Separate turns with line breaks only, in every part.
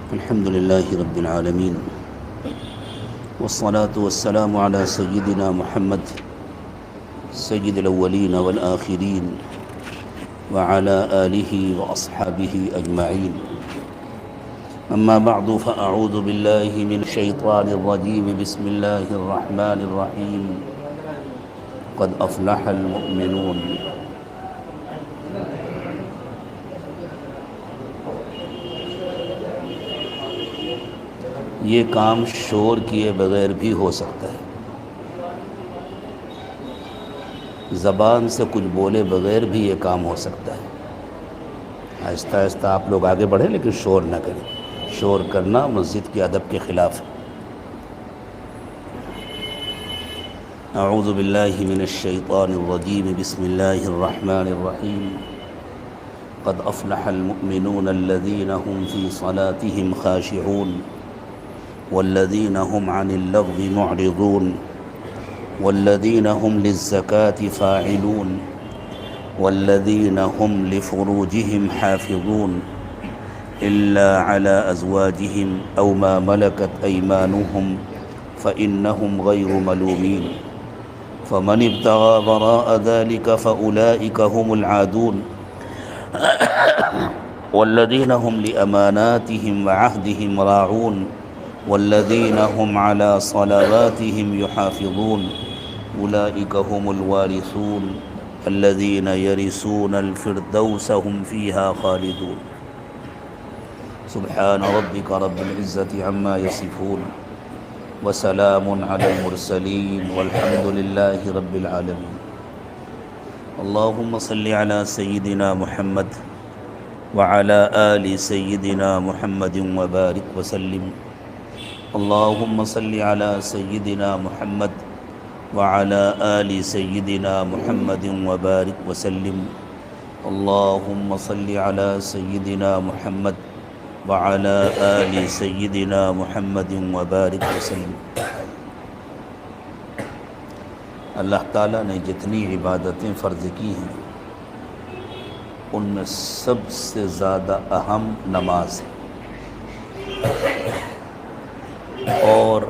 الحمد لله رب العالمين، والصلاة والسلام على سيدنا محمد سيد الأولين والآخرين وعلى آله وأصحابه أجمعين. أما بعد، فأعوذ بالله من الشيطان الرجيم. بسم الله الرحمن الرحيم. قد أفلح المؤمنون. یہ کام شور کیے بغیر بھی ہو سکتا ہے، زبان سے کچھ بولے بغیر بھی یہ کام ہو سکتا ہے. آہستہ آہستہ آپ لوگ آگے بڑھیں، لیکن شور نہ کریں. شور کرنا مسجد کے ادب کے خلاف ہے. اعوذ باللہ من الشیطان الرجیم. بسم اللہ الرحمن الرحیم. قد افلح المؤمنون الذین هم فی صلاتهم خاشعون والذین هم عن اللغو معرضون والذین هم للزکاة فاعلون والذین هم لفروجهم حافظون إلا على أزواجهم أو ما ملكت أيمانهم فإنهم غير ملومين فمن ابتغى وراء ذلك فأولئك هم العادون والذين هم لأماناتهم وعهدهم راعون والذين هم على صلواتهم يحافظون أولئك هم الوارثون الذين يرثون الفردوس هم فيها خالدون. سبحان ربك رب العزة عما يصفون وسلام على المرسلين والحمد لله رب العالمين. اللهم صل على سيدنا محمد وعلى آل سيدنا محمد وبارك وسلم. اللهم صل على سيدنا محمد وعلى آل سيدنا محمد وبارك وسلم. اللهم صل على سيدنا محمد وعلى آل سيدنا محمد وبارك وسلم. اللہ تعالیٰ نے جتنی عبادتیں فرض کی ہیں ان میں سب سے زیادہ اہم نماز ہے، اور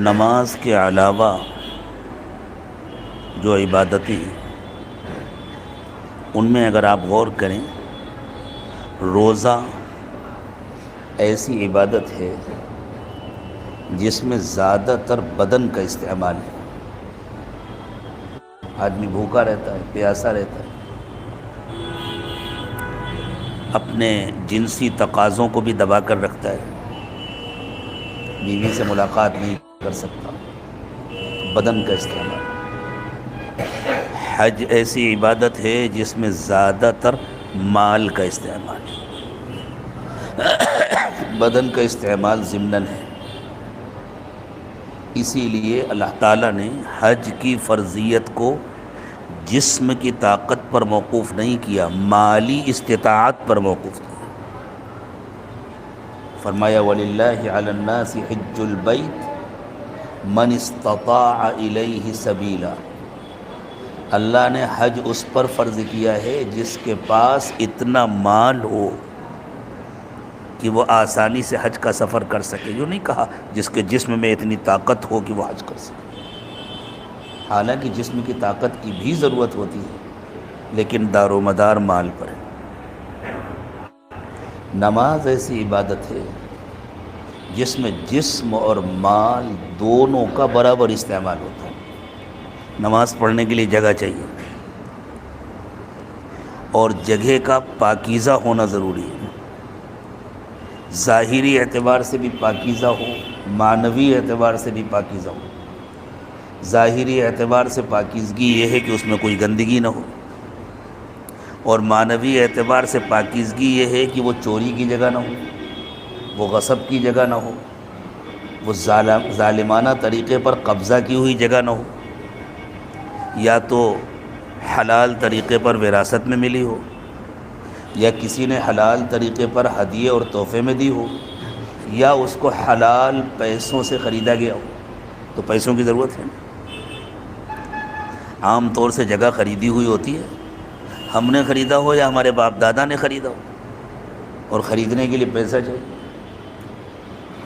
نماز کے علاوہ جو عبادتیں ہیں ان میں اگر آپ غور کریں، روزہ ایسی عبادت ہے جس میں زیادہ تر بدن کا استعمال ہے. آدمی بھوکا رہتا ہے، پیاسا رہتا ہے، اپنے جنسی تقاضوں کو بھی دبا کر رکھتا ہے، بیوی سے ملاقات نہیں کر سکتا، بدن کا استعمال. حج ایسی عبادت ہے جس میں زیادہ تر مال کا استعمال ہے، بدن کا استعمال ضمناً ہے. اسی لیے اللہ تعالیٰ نے حج کی فرضیت کو جسم کی طاقت پر موقوف نہیں کیا، مالی استطاعت پر موقوف کیا. فرمایا وَلِلَّهِ عَلَى النَّاسِ حِجُّ الْبَيْتِ مَنِ اسْتَطَاعَ إِلَيْهِ سَبِيلًا. اللہ نے حج اس پر فرض کیا ہے جس کے پاس اتنا مال ہو کہ وہ آسانی سے حج کا سفر کر سکے. یوں نہیں کہا جس کے جسم میں اتنی طاقت ہو کہ وہ حج کر سکے. حالانکہ جسم کی طاقت کی بھی ضرورت ہوتی ہے، لیکن دار و مدار مال پر ہے. نماز ایسی عبادت ہے جس میں جسم اور مال دونوں کا برابر استعمال ہوتا ہے. نماز پڑھنے کے لیے جگہ چاہیے، اور جگہ کا پاکیزہ ہونا ضروری ہے. ظاہری اعتبار سے بھی پاکیزہ ہو، معنوی اعتبار سے بھی پاکیزہ ہو. ظاہری اعتبار سے پاکیزگی یہ ہے کہ اس میں کوئی گندگی نہ ہو، اور معنوی اعتبار سے پاکیزگی یہ ہے کہ وہ چوری کی جگہ نہ ہو، وہ غصب کی جگہ نہ ہو، وہ ظالمانہ طریقے پر قبضہ کی ہوئی جگہ نہ ہو، یا تو حلال طریقے پر وراثت میں ملی ہو، یا کسی نے حلال طریقے پر ہدیے اور تحفے میں دی ہو، یا اس کو حلال پیسوں سے خریدا گیا ہو. تو پیسوں کی ضرورت ہے. عام طور سے جگہ خریدی ہوئی ہوتی ہے، ہم نے خریدا ہو یا ہمارے باپ دادا نے خریدا ہو. اور خریدنے کے لیے پیسہ چاہیے.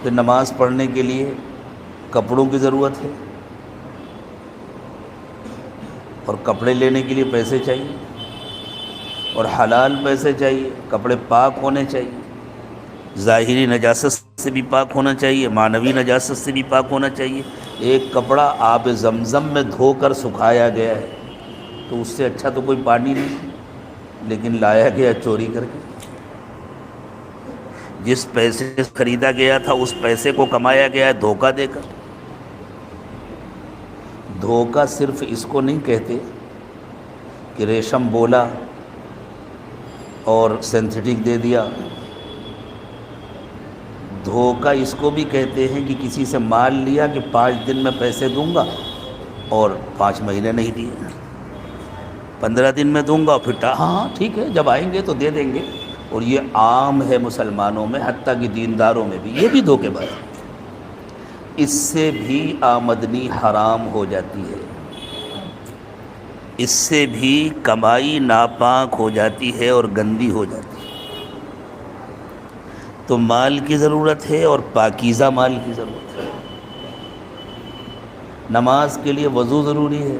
پھر نماز پڑھنے کے لیے کپڑوں کی ضرورت ہے اور کپڑے لینے کے لیے پیسے چاہیے اور حلال پیسے چاہیے. کپڑے پاک ہونے چاہیے، ظاہری نجاست سے بھی پاک ہونا چاہیے، معنوی نجاست سے بھی پاک ہونا چاہیے. ایک کپڑا آب زمزم میں دھو کر سکھایا گیا ہے تو اس سے اچھا تو کوئی پانی نہیں، لیکن لایا گیا چوری کر کے. جس پیسے سے خریدا گیا تھا اس پیسے کو کمایا گیا ہے دھوکہ دے کر. دھوکہ صرف اس کو نہیں کہتے کہ ریشم بولا اور سینتھیٹک دے دیا. دھوکہ اس کو بھی کہتے ہیں کہ کسی سے مال لیا کہ 5 دن میں پیسے دوں گا اور 5 مہینے نہیں دیے، 15 دن میں دوں گا اور پھر ہاں ٹھیک ہے جب آئیں گے تو دے دیں گے. اور یہ عام ہے مسلمانوں میں، حتیٰ کہ دینداروں میں بھی، یہ بھی دھوکے باز. اس سے بھی آمدنی حرام ہو جاتی ہے، اس سے بھی کمائی ناپاک ہو جاتی ہے اور گندی ہو جاتی ہے. تو مال کی ضرورت ہے اور پاکیزہ مال کی ضرورت ہے. نماز کے لیے وضو ضروری ہے،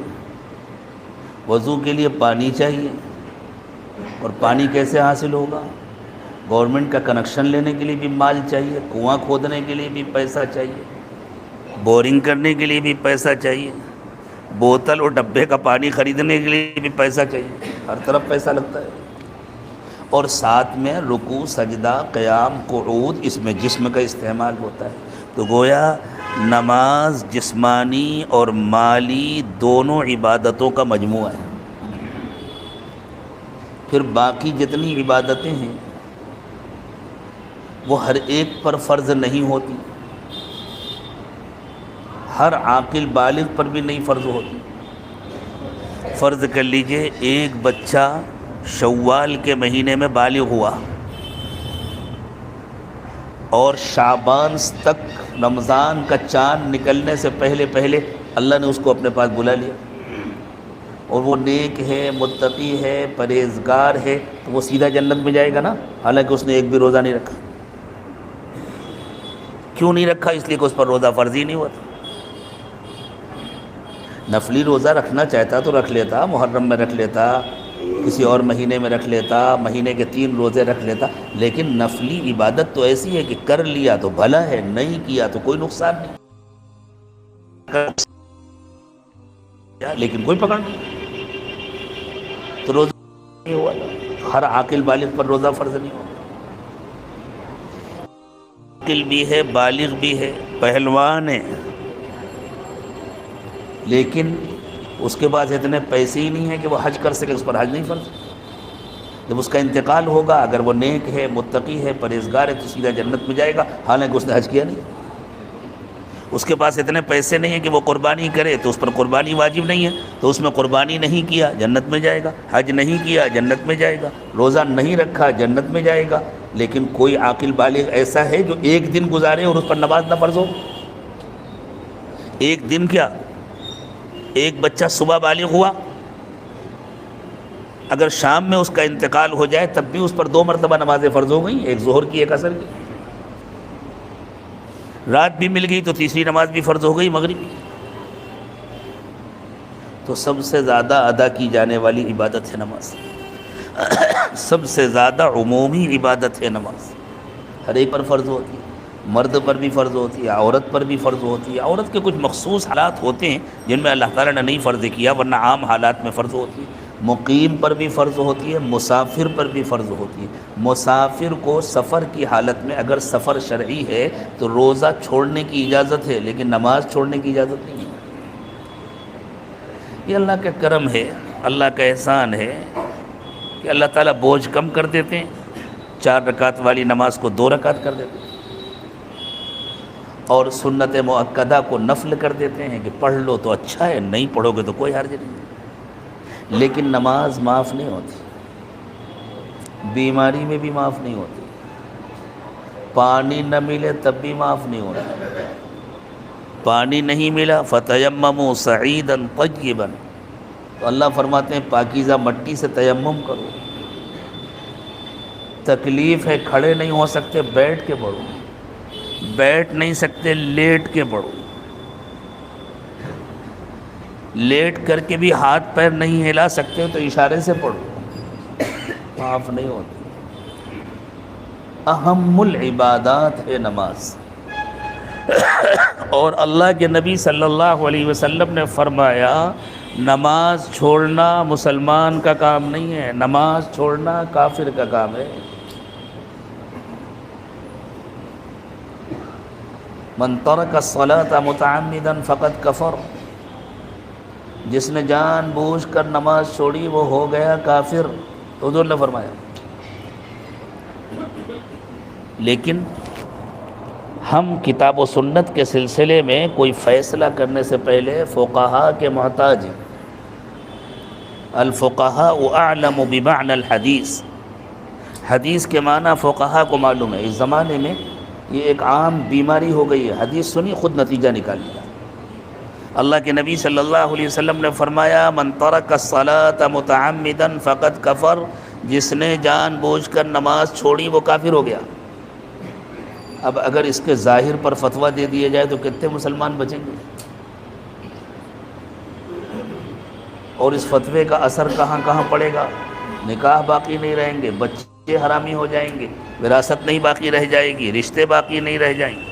وضو کے لیے پانی چاہیے. اور پانی کیسے حاصل ہوگا؟ گورنمنٹ کا کنیکشن لینے کے لیے بھی مال چاہیے، کنواں کھودنے کے لیے بھی پیسہ چاہیے، بورنگ کرنے کے لیے بھی پیسہ چاہیے، بوتل اور ڈبے کا پانی خریدنے کے لیے بھی پیسہ چاہیے. ہر طرف پیسہ لگتا ہے. اور ساتھ میں رکوع، سجدہ، قیام، قعود، اس میں جسم کا استعمال ہوتا ہے. تو گویا نماز جسمانی اور مالی دونوں عبادتوں کا مجموعہ ہے. پھر باقی جتنی عبادتیں ہیں وہ ہر ایک پر فرض نہیں ہوتی، ہر عاقل بالغ پر بھی نہیں فرض ہوتی. فرض کر لیجئے ایک بچہ شوال کے مہینے میں بالغ ہوا اور شعبان تک رمضان کا چاند نکلنے سے پہلے اللہ نے اس کو اپنے پاس بلا لیا اور وہ نیک ہے، متقی ہے، پرہیزگار ہے، تو وہ سیدھا جنت میں جائے گا نا، حالانکہ اس نے ایک بھی روزہ نہیں رکھا. کیوں نہیں رکھا؟ اس لیے کہ اس پر روزہ فرض ہی نہیں ہوا تھا. نفلی روزہ رکھنا چاہتا تو رکھ لیتا، محرم میں رکھ لیتا، کسی اور مہینے میں رکھ لیتا، مہینے کے 3 روزے رکھ لیتا. لیکن نفلی عبادت تو ایسی ہے کہ کر لیا تو بھلا ہے، نہیں کیا تو کوئی نقصان نہیں، لیکن کوئی پکڑ نہیں. تو روزہ نہیں ہوا، ہر عاقل بالغ پر روزہ فرض نہیں ہوا. عاقل بھی ہے، بالغ بھی ہے، پہلوان ہے، لیکن اس کے پاس اتنے پیسے ہی نہیں ہیں کہ وہ حج کر سکے، اس پر حج نہیں فرض. جب اس کا انتقال ہوگا، اگر وہ نیک ہے، متقی ہے، پرہیزگار ہے، تو سیدھا جنت میں جائے گا، حالانکہ اس نے حج کیا نہیں. اس کے پاس اتنے پیسے نہیں ہیں کہ وہ قربانی کرے، تو اس پر قربانی واجب نہیں ہے، تو اس میں قربانی نہیں کیا، جنت میں جائے گا. حج نہیں کیا، جنت میں جائے گا. روزہ نہیں رکھا، جنت میں جائے گا. لیکن کوئی عاقل بالغ ایسا ہے جو ایک دن گزارے اور اس پر نماز نہ فرض ہو. ایک دن کیا، ایک بچہ صبح بالغ ہوا، اگر شام میں اس کا انتقال ہو جائے تب بھی اس پر 2 مرتبہ نمازیں فرض ہو گئیں، ایک ظہر کی، ایک عصر کی. رات بھی مل گئی تو تیسری نماز بھی فرض ہو گئی، مغرب کی. تو سب سے زیادہ ادا کی جانے والی عبادت ہے نماز. سب سے زیادہ عمومی عبادت ہے نماز. ہر ایک پر فرض ہوتی ہے، مرد پر بھی فرض ہوتی ہے، عورت پر بھی فرض ہوتی ہے. عورت کے کچھ مخصوص حالات ہوتے ہیں جن میں اللہ تعالیٰ نے نہیں فرض کیا، ورنہ عام حالات میں فرض ہوتی ہے. مقیم پر بھی فرض ہوتی ہے، مسافر پر بھی فرض ہوتی ہے. مسافر کو سفر کی حالت میں اگر سفر شرعی ہے تو روزہ چھوڑنے کی اجازت ہے، لیکن نماز چھوڑنے کی اجازت نہیں ہے. یہ اللہ کا کرم ہے، اللہ کا احسان ہے کہ اللہ تعالیٰ بوجھ کم کر دیتے ہیں. 4 رکعت والی نماز کو 2 رکعت کر دیتے ہیں اور سنت مؤکدہ کو نفل کر دیتے ہیں کہ پڑھ لو تو اچھا ہے، نہیں پڑھو گے تو کوئی حرج نہیں. لیکن نماز معاف نہیں ہوتی، بیماری میں بھی معاف نہیں ہوتی، پانی نہ ملے تب بھی معاف نہیں ہوتی. پانی نہیں ملا فتیمموا صعیدا طیبا، تو اللہ فرماتے ہیں پاکیزہ مٹی سے تیمم کرو. تکلیف ہے، کھڑے نہیں ہو سکتے بیٹھ کے پڑھو، بیٹھ نہیں سکتے لیٹ کے پڑھو، لیٹ کر کے بھی ہاتھ پیر نہیں ہلا سکتے تو اشارے سے پڑھو، معاف نہیں ہوتی۔ اہم العبادات ہے نماز، اور اللہ کے نبی صلی اللہ علیہ وسلم نے فرمایا نماز چھوڑنا مسلمان کا کام نہیں ہے، نماز چھوڑنا کافر کا کام ہے۔ من ترک الصلاۃ متعمدا فقد کفر، جس نے جان بوجھ کر نماز چھوڑی وہ ہو گیا کافر، حضور نے فرمایا۔ لیکن ہم کتاب و سنت کے سلسلے میں کوئی فیصلہ کرنے سے پہلے فقہاء کے محتاج ہیں۔ الفقہاء اعلم بمعنی الحدیث، حدیث کے معنی فقہاء کو معلوم ہے۔ اس زمانے میں یہ ایک عام بیماری ہو گئی ہے، حدیث سنی خود نتیجہ نکال لیا۔ اللہ کے نبی صلی اللہ علیہ وسلم نے فرمایا من ترک الصلاۃ متعمدا فقد کفر، جس نے جان بوجھ کر نماز چھوڑی وہ کافر ہو گیا۔ اب اگر اس کے ظاہر پر فتویٰ دے دیا جائے تو کتنے مسلمان بچیں گے؟ اور اس فتوے کا اثر کہاں کہاں پڑے گا؟ نکاح باقی نہیں رہیں گے، بچے حرامی ہو جائیں گے، وراثت نہیں باقی رہ جائے گی، رشتے باقی نہیں رہ جائیں گے۔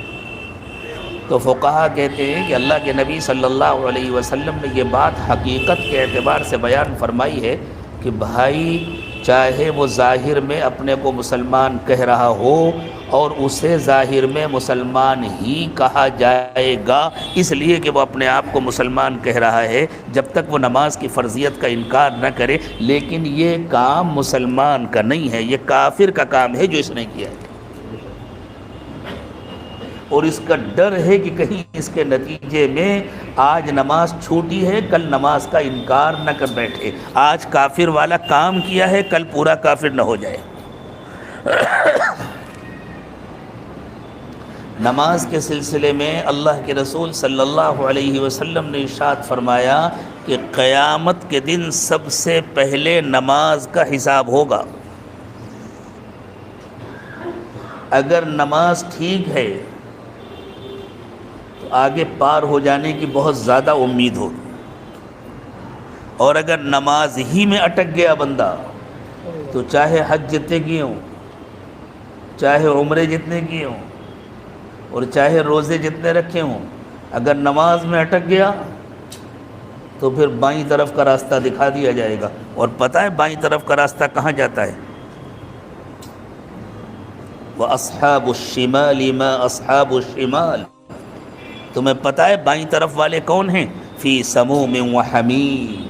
تو فقہا کہتے ہیں کہ اللہ کے نبی صلی اللہ علیہ وسلم نے یہ بات حقیقت کے اعتبار سے بیان فرمائی ہے کہ بھائی چاہے وہ ظاہر میں اپنے کو مسلمان کہہ رہا ہو اور اسے ظاہر میں مسلمان ہی کہا جائے گا، اس لیے کہ وہ اپنے آپ کو مسلمان کہہ رہا ہے، جب تک وہ نماز کی فرضیت کا انکار نہ کرے، لیکن یہ کام مسلمان کا نہیں ہے، یہ کافر کا کام ہے جو اس نے کیا ہے، اور اس کا ڈر ہے کہ کہیں اس کے نتیجے میں آج نماز چھوٹی ہے کل نماز کا انکار نہ کر بیٹھے، آج کافر والا کام کیا ہے کل پورا کافر نہ ہو جائے۔ نماز کے سلسلے میں اللہ کے رسول صلی اللہ علیہ وسلم نے ارشاد فرمایا کہ قیامت کے دن سب سے پہلے نماز کا حساب ہوگا۔ اگر نماز ٹھیک ہے تو آگے پار ہو جانے کی بہت زیادہ امید ہوگی، اور اگر نماز ہی میں اٹک گیا بندہ تو چاہے حج جتنے کیے ہوں، چاہے عمرے جتنے کیے ہوں، اور چاہے روزے جتنے رکھے ہوں، اگر نماز میں اٹک گیا تو پھر بائیں طرف کا راستہ دکھا دیا جائے گا، اور پتہ ہے بائیں طرف کا راستہ کہاں جاتا ہے؟ وَأَصْحَابُ الشِّمَالِ مَا أَصْحَابُ الشِّمَالِ، تمہیں پتہ ہے بائیں طرف والے کون ہیں؟ فِي سَمُومٍ وَحَمِيمٍ،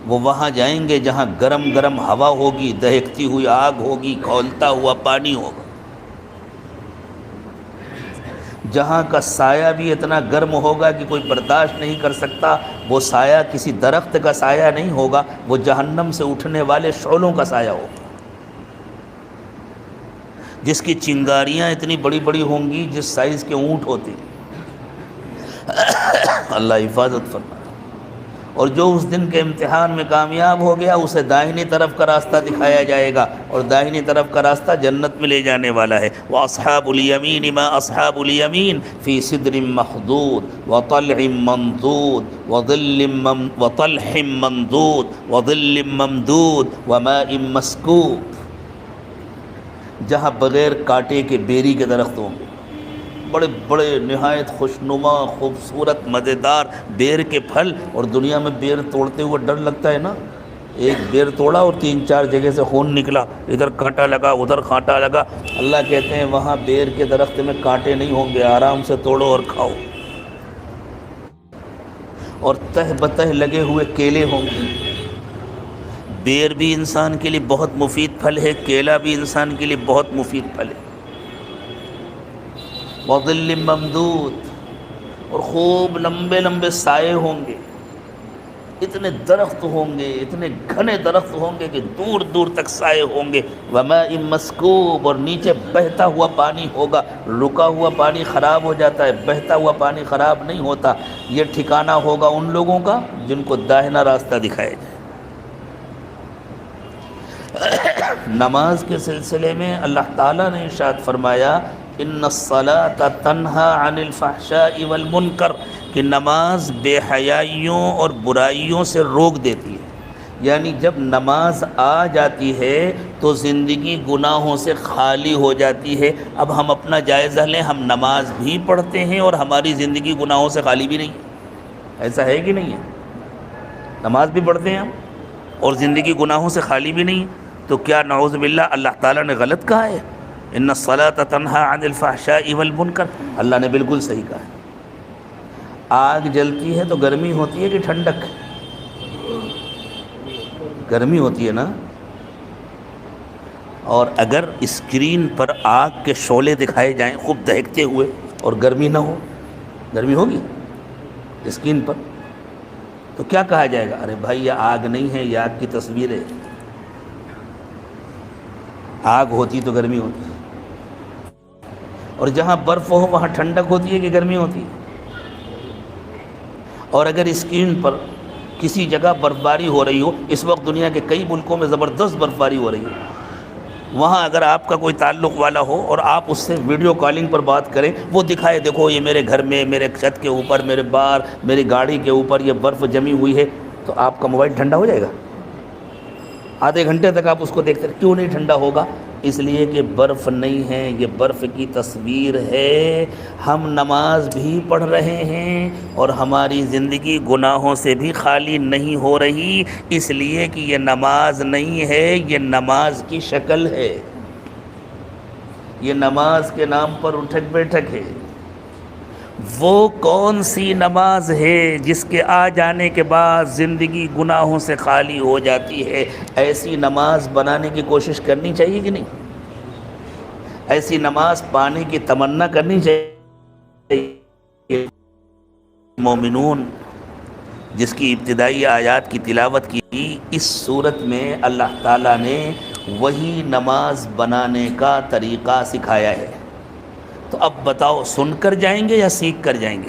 وہ وہاں جائیں گے جہاں گرم گرم ہوا ہوگی، دہکتی ہوئی آگ ہوگی، کھولتا ہوا پانی ہوگا، جہاں کا سایہ بھی اتنا گرم ہوگا کہ کوئی برداشت نہیں کر سکتا، وہ سایہ کسی درخت کا سایہ نہیں ہوگا، وہ جہنم سے اٹھنے والے شعلوں کا سایہ ہوگا، جس کی چنگاریاں اتنی بڑی بڑی ہوں گی جس سائز کے اونٹ ہوتے ہیں۔ اللہ حفاظت فرمائے۔ اور جو اس دن کے امتحان میں کامیاب ہو گیا اسے داہنی طرف کا راستہ دکھایا جائے گا، اور داہنی طرف کا راستہ جنت میں لے جانے والا ہے۔ وَأَصْحَابُ الْيَمِينِ مَا أَصْحَابُ الْيَمِينِ فِي سِدْرٍ مَّخْضُودٍ وَطَلْعٍ مَّنضُودٍ وَطَلْحٍ مَّنضُودٍ وَظِلٍّ مَّمْدُودٍ وَمَاءٍ مَّسْكُوبٍ، جہاں بغیر کانٹے کے بیری کے درخت ہوں گے، بڑے بڑے نہایت خوشنما خوبصورت مزیدار بیر کے پھل، اور دنیا میں بیر توڑتے ہوئے ڈر لگتا ہے نا، ایک بیر توڑا اور 3-4 جگہ سے خون نکلا، ادھر کانٹا لگا ادھر کانٹا لگا۔ اللہ کہتے ہیں وہاں بیر کے درخت میں کانٹے نہیں ہوں گے، آرام سے توڑو اور کھاؤ، اور تہ بتہ لگے ہوئے کیلے ہوں گے۔ بیر بھی انسان کے لیے بہت مفید پھل ہے، کیلا بھی انسان کے لیے بہت مفید پھل ہے۔ وَظِلٍّ مَّمْدُودٍ، اور خوب لمبے لمبے سائے ہوں گے، اتنے درخت ہوں گے، اتنے گھنے درخت ہوں گے کہ دور دور تک سائے ہوں گے۔ وَمَاءٍ مَّسْكُوبٍ، اور نیچے بہتا ہوا پانی ہوگا، رکا ہوا پانی خراب ہو جاتا ہے، بہتا ہوا پانی خراب نہیں ہوتا۔ یہ ٹھکانہ ہوگا ان لوگوں کا جن کو داہنا راستہ دکھایا جائے۔ نماز کے سلسلے میں اللہ تعالیٰ نے ارشاد فرمایا ان الصلاۃ تنہا عن الفحشاء والمنکر، کہ نماز بے حیائیوں اور برائیوں سے روک دیتی ہے۔ یعنی جب نماز آ جاتی ہے تو زندگی گناہوں سے خالی ہو جاتی ہے۔ اب ہم اپنا جائزہ لیں، ہم نماز بھی پڑھتے ہیں اور ہماری زندگی گناہوں سے خالی بھی نہیں ہے۔ ایسا ہے کہ نہیں ہے؟ نماز بھی پڑھتے ہیں ہم اور زندگی گناہوں سے خالی بھی نہیں ہے، تو کیا نعوذ باللہ اللہ تعالیٰ نے غلط کہا ہے؟ ان الصلاۃ تنہا عن الفحشاء والمنکر، اللہ نے بالکل صحیح کہا ہے۔ آگ جلتی ہے تو گرمی ہوتی ہے کہ ٹھنڈک؟ گرمی ہوتی ہے نا۔ اور اگر اسکرین پر آگ کے شعلے دکھائے جائیں خوب دہکتے ہوئے اور گرمی نہ ہو، گرمی ہوگی اسکرین پر؟ تو کیا کہا جائے گا؟ ارے بھائی یہ آگ نہیں ہے، یہ آگ کی تصویر ہے۔ آگ ہوتی تو گرمی ہوتی، اور جہاں برف ہو وہاں ٹھنڈک ہوتی ہے کہ گرمی ہوتی ہے؟ اور اگر اسکرین پر کسی جگہ برف باری ہو رہی ہو، اس وقت دنیا کے کئی ملکوں میں زبردست برف باری ہو رہی ہے، وہاں اگر آپ کا کوئی تعلق والا ہو اور آپ اس سے ویڈیو کالنگ پر بات کریں، وہ دکھائے دیکھو یہ میرے گھر میں، میرے چھت کے اوپر، میرے باہر، میری گاڑی کے اوپر یہ برف جمی ہوئی ہے، تو آپ کا موبائل ٹھنڈا ہو جائے گا؟ آدھے گھنٹے تک آپ اس کو دیکھتے رہیں۔ کیوں نہیں ٹھنڈا ہوگا؟ اس لیے کہ برف نہیں ہے، یہ برف کی تصویر ہے۔ ہم نماز بھی پڑھ رہے ہیں اور ہماری زندگی گناہوں سے بھی خالی نہیں ہو رہی، اس لیے کہ یہ نماز نہیں ہے، یہ نماز کی شکل ہے، یہ نماز کے نام پر اٹھک بیٹھک ہے۔ وہ کون سی نماز ہے جس کے آ جانے کے بعد زندگی گناہوں سے خالی ہو جاتی ہے؟ ایسی نماز بنانے کی کوشش کرنی چاہیے کہ نہیں؟ ایسی نماز پانے کی تمنا کرنی چاہیے۔ مومنون جس کی ابتدائی آیات کی تلاوت کی، اس صورت میں اللہ تعالیٰ نے وہی نماز بنانے کا طریقہ سکھایا ہے۔ تو اب بتاؤ، سن کر جائیں گے یا سیکھ کر جائیں گے؟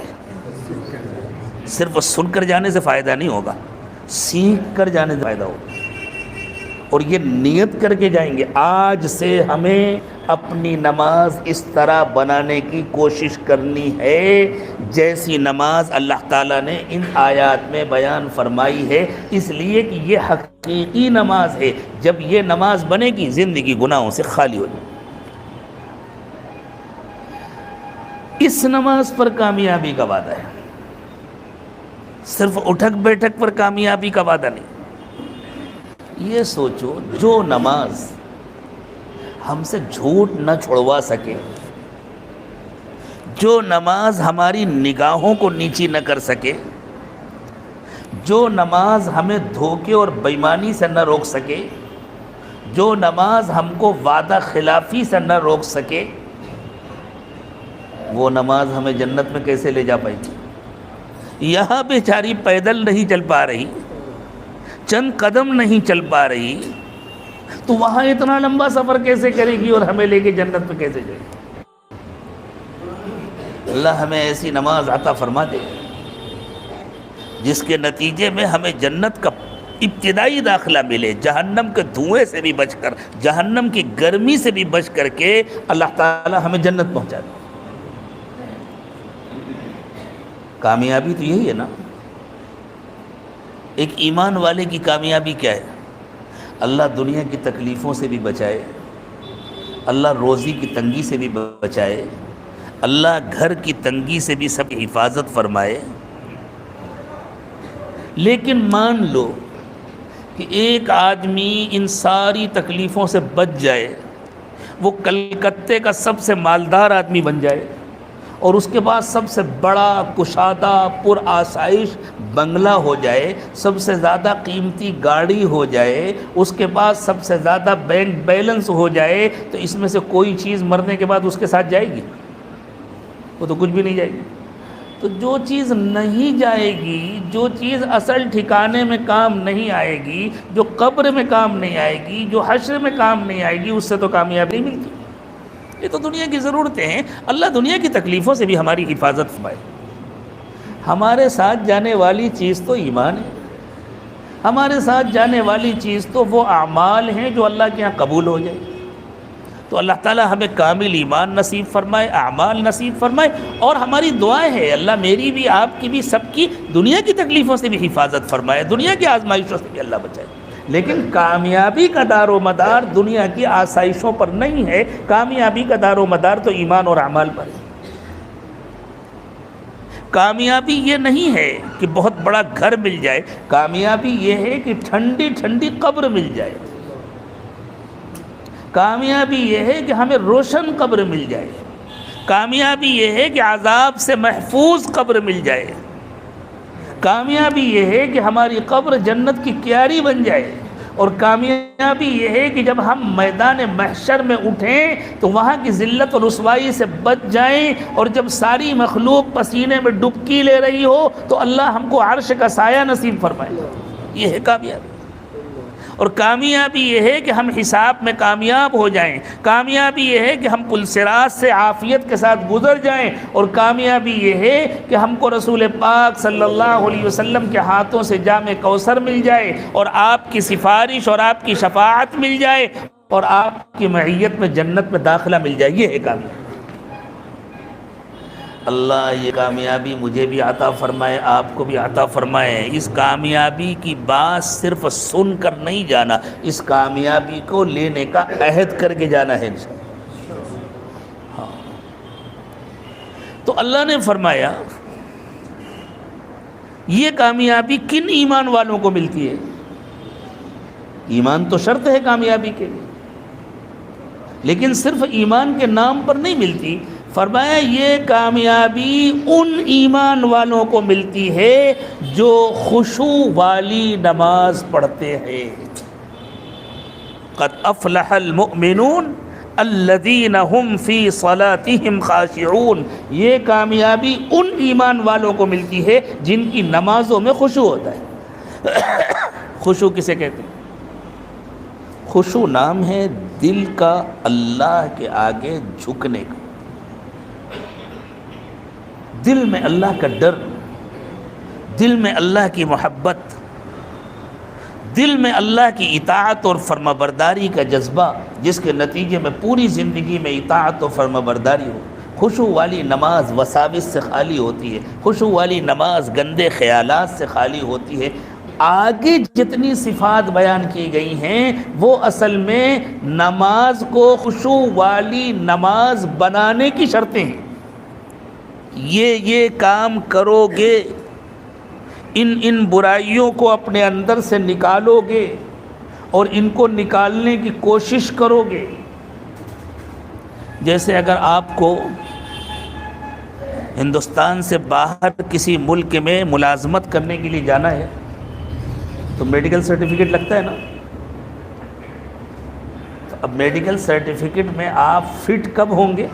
صرف سن کر جانے سے فائدہ نہیں ہوگا، سیکھ کر جانے سے فائدہ ہوگا۔ اور یہ نیت کر کے جائیں گے، آج سے ہمیں اپنی نماز اس طرح بنانے کی کوشش کرنی ہے جیسی نماز اللہ تعالیٰ نے ان آیات میں بیان فرمائی ہے، اس لیے کہ یہ حقیقی نماز ہے۔ جب یہ نماز بنے گی زندگی گناہوں سے خالی ہو جائے گی۔ اس نماز پر کامیابی کا وعدہ ہے، صرف اٹھک بیٹھک پر کامیابی کا وعدہ نہیں۔ یہ سوچو، جو نماز ہم سے جھوٹ نہ چھڑوا سکے، جو نماز ہماری نگاہوں کو نیچی نہ کر سکے، جو نماز ہمیں دھوکے اور بےایمانی سے نہ روک سکے، جو نماز ہم کو وعدہ خلافی سے نہ روک سکے، وہ نماز ہمیں جنت میں کیسے لے جا پائے گی؟ یہاں بیچاری پیدل نہیں چل پا رہی، چند قدم نہیں چل پا رہی، تو وہاں اتنا لمبا سفر کیسے کرے گی اور ہمیں لے کے جنت میں کیسے جائے گی؟ اللہ ہمیں ایسی نماز عطا فرما دے جس کے نتیجے میں ہمیں جنت کا ابتدائی داخلہ ملے، جہنم کے دھوئیں سے بھی بچ کر، جہنم کی گرمی سے بھی بچ کر کے اللہ تعالی ہمیں جنت پہنچا دے۔ کامیابی تو یہی ہے نا۔ ایک ایمان والے کی کامیابی کیا ہے؟ اللہ دنیا کی تکلیفوں سے بھی بچائے، اللہ روزی کی تنگی سے بھی بچائے، اللہ گھر کی تنگی سے بھی سب کی حفاظت فرمائے۔ لیکن مان لو کہ ایک آدمی ان ساری تکلیفوں سے بچ جائے، وہ کلکتے کا سب سے مالدار آدمی بن جائے، اور اس کے بعد سب سے بڑا کشادہ پر آسائش بنگلہ ہو جائے، سب سے زیادہ قیمتی گاڑی ہو جائے، اس کے بعد سب سے زیادہ بینک بیلنس ہو جائے، تو اس میں سے کوئی چیز مرنے کے بعد اس کے ساتھ جائے گی؟ وہ تو کچھ بھی نہیں جائے گی۔ تو جو چیز نہیں جائے گی، جو چیز اصل ٹھکانے میں کام نہیں آئے گی، جو قبر میں کام نہیں آئے گی، جو حشر میں کام نہیں آئے گی، اس سے تو کامیابی نہیں ملتی۔ یہ تو دنیا کی ضرورتیں ہیں، اللہ دنیا کی تکلیفوں سے بھی ہماری حفاظت فرمائے۔ ہمارے ساتھ جانے والی چیز تو ایمان ہے، ہمارے ساتھ جانے والی چیز تو وہ اعمال ہیں جو اللہ کے ہاں قبول ہو جائے. تو اللہ تعالیٰ ہمیں کامل ایمان نصیب فرمائے، اعمال نصیب فرمائے. اور ہماری دعائیں ہیں اللہ میری بھی، آپ کی بھی، سب کی دنیا کی تکلیفوں سے بھی حفاظت فرمائے، دنیا کی آزمائشوں سے بھی اللہ بچائے. لیکن کامیابی کا دار و مدار دنیا کی آسائشوں پر نہیں ہے، کامیابی کا دار و مدار تو ایمان اور اعمال پر ہے. کامیابی یہ نہیں ہے کہ بہت بڑا گھر مل جائے، کامیابی یہ ہے کہ ٹھنڈی ٹھنڈی قبر مل جائے. کامیابی یہ ہے کہ ہمیں روشن قبر مل جائے. کامیابی یہ ہے کہ عذاب سے محفوظ قبر مل جائے. کامیابی یہ ہے کہ ہماری قبر جنت کی کیاری بن جائے. اور کامیابی یہ ہے کہ جب ہم میدان محشر میں اٹھیں تو وہاں کی ذلت اور رسوائی سے بچ جائیں، اور جب ساری مخلوق پسینے میں ڈبکی لے رہی ہو تو اللہ ہم کو عرش کا سایہ نصیب فرمائے. یہ ہے کامیابی. اور کامیابی یہ ہے کہ ہم حساب میں کامیاب ہو جائیں. کامیابی یہ ہے کہ ہم پل صراط سے عافیت کے ساتھ گزر جائیں. اور کامیابی یہ ہے کہ ہم کو رسول پاک صلی اللہ علیہ وسلم کے ہاتھوں سے جام کوثر مل جائے، اور آپ کی سفارش اور آپ کی شفاعت مل جائے، اور آپ کی معیت میں جنت میں داخلہ مل جائے. یہ ہے کامیابی. اللہ یہ کامیابی مجھے بھی عطا فرمائے، آپ کو بھی عطا فرمائے. اس کامیابی کی بات صرف سن کر نہیں جانا، اس کامیابی کو لینے کا عہد کر کے جانا ہے انشاءاللہ. ہاں تو اللہ نے فرمایا یہ کامیابی کن ایمان والوں کو ملتی ہے؟ ایمان تو شرط ہے کامیابی کے لیے، لیکن صرف ایمان کے نام پر نہیں ملتی. فرمایا یہ کامیابی ان ایمان والوں کو ملتی ہے جو خشوع والی نماز پڑھتے ہیں. قد افلح المؤمنون الذین هم فی صلاتهم خاشعون. یہ کامیابی ان ایمان والوں کو ملتی ہے جن کی نمازوں میں خشوع ہوتا ہے. خشوع کسے کہتے ہیں؟ خشوع نام ہے دل کا اللہ کے آگے جھکنے کا. دل میں اللہ کا ڈر، دل میں اللہ کی محبت، دل میں اللہ کی اطاعت اور فرما برداری کا جذبہ، جس کے نتیجے میں پوری زندگی میں اطاعت اور فرما برداری ہو. خشوع والی نماز وساوس سے خالی ہوتی ہے. خشوع والی نماز گندے خیالات سے خالی ہوتی ہے. آگے جتنی صفات بیان کی گئی ہیں وہ اصل میں نماز کو خشوع والی نماز بنانے کی شرطیں ہیں. یہ کام کرو گے، ان برائیوں کو اپنے اندر سے نکالو گے اور ان کو نکالنے کی کوشش کرو گے. جیسے اگر آپ کو ہندوستان سے باہر کسی ملک میں ملازمت کرنے کے لیے جانا ہے تو میڈیکل سرٹیفکیٹ لگتا ہے نا. تو اب میڈیکل سرٹیفکیٹ میں آپ فٹ کب ہوں گے؟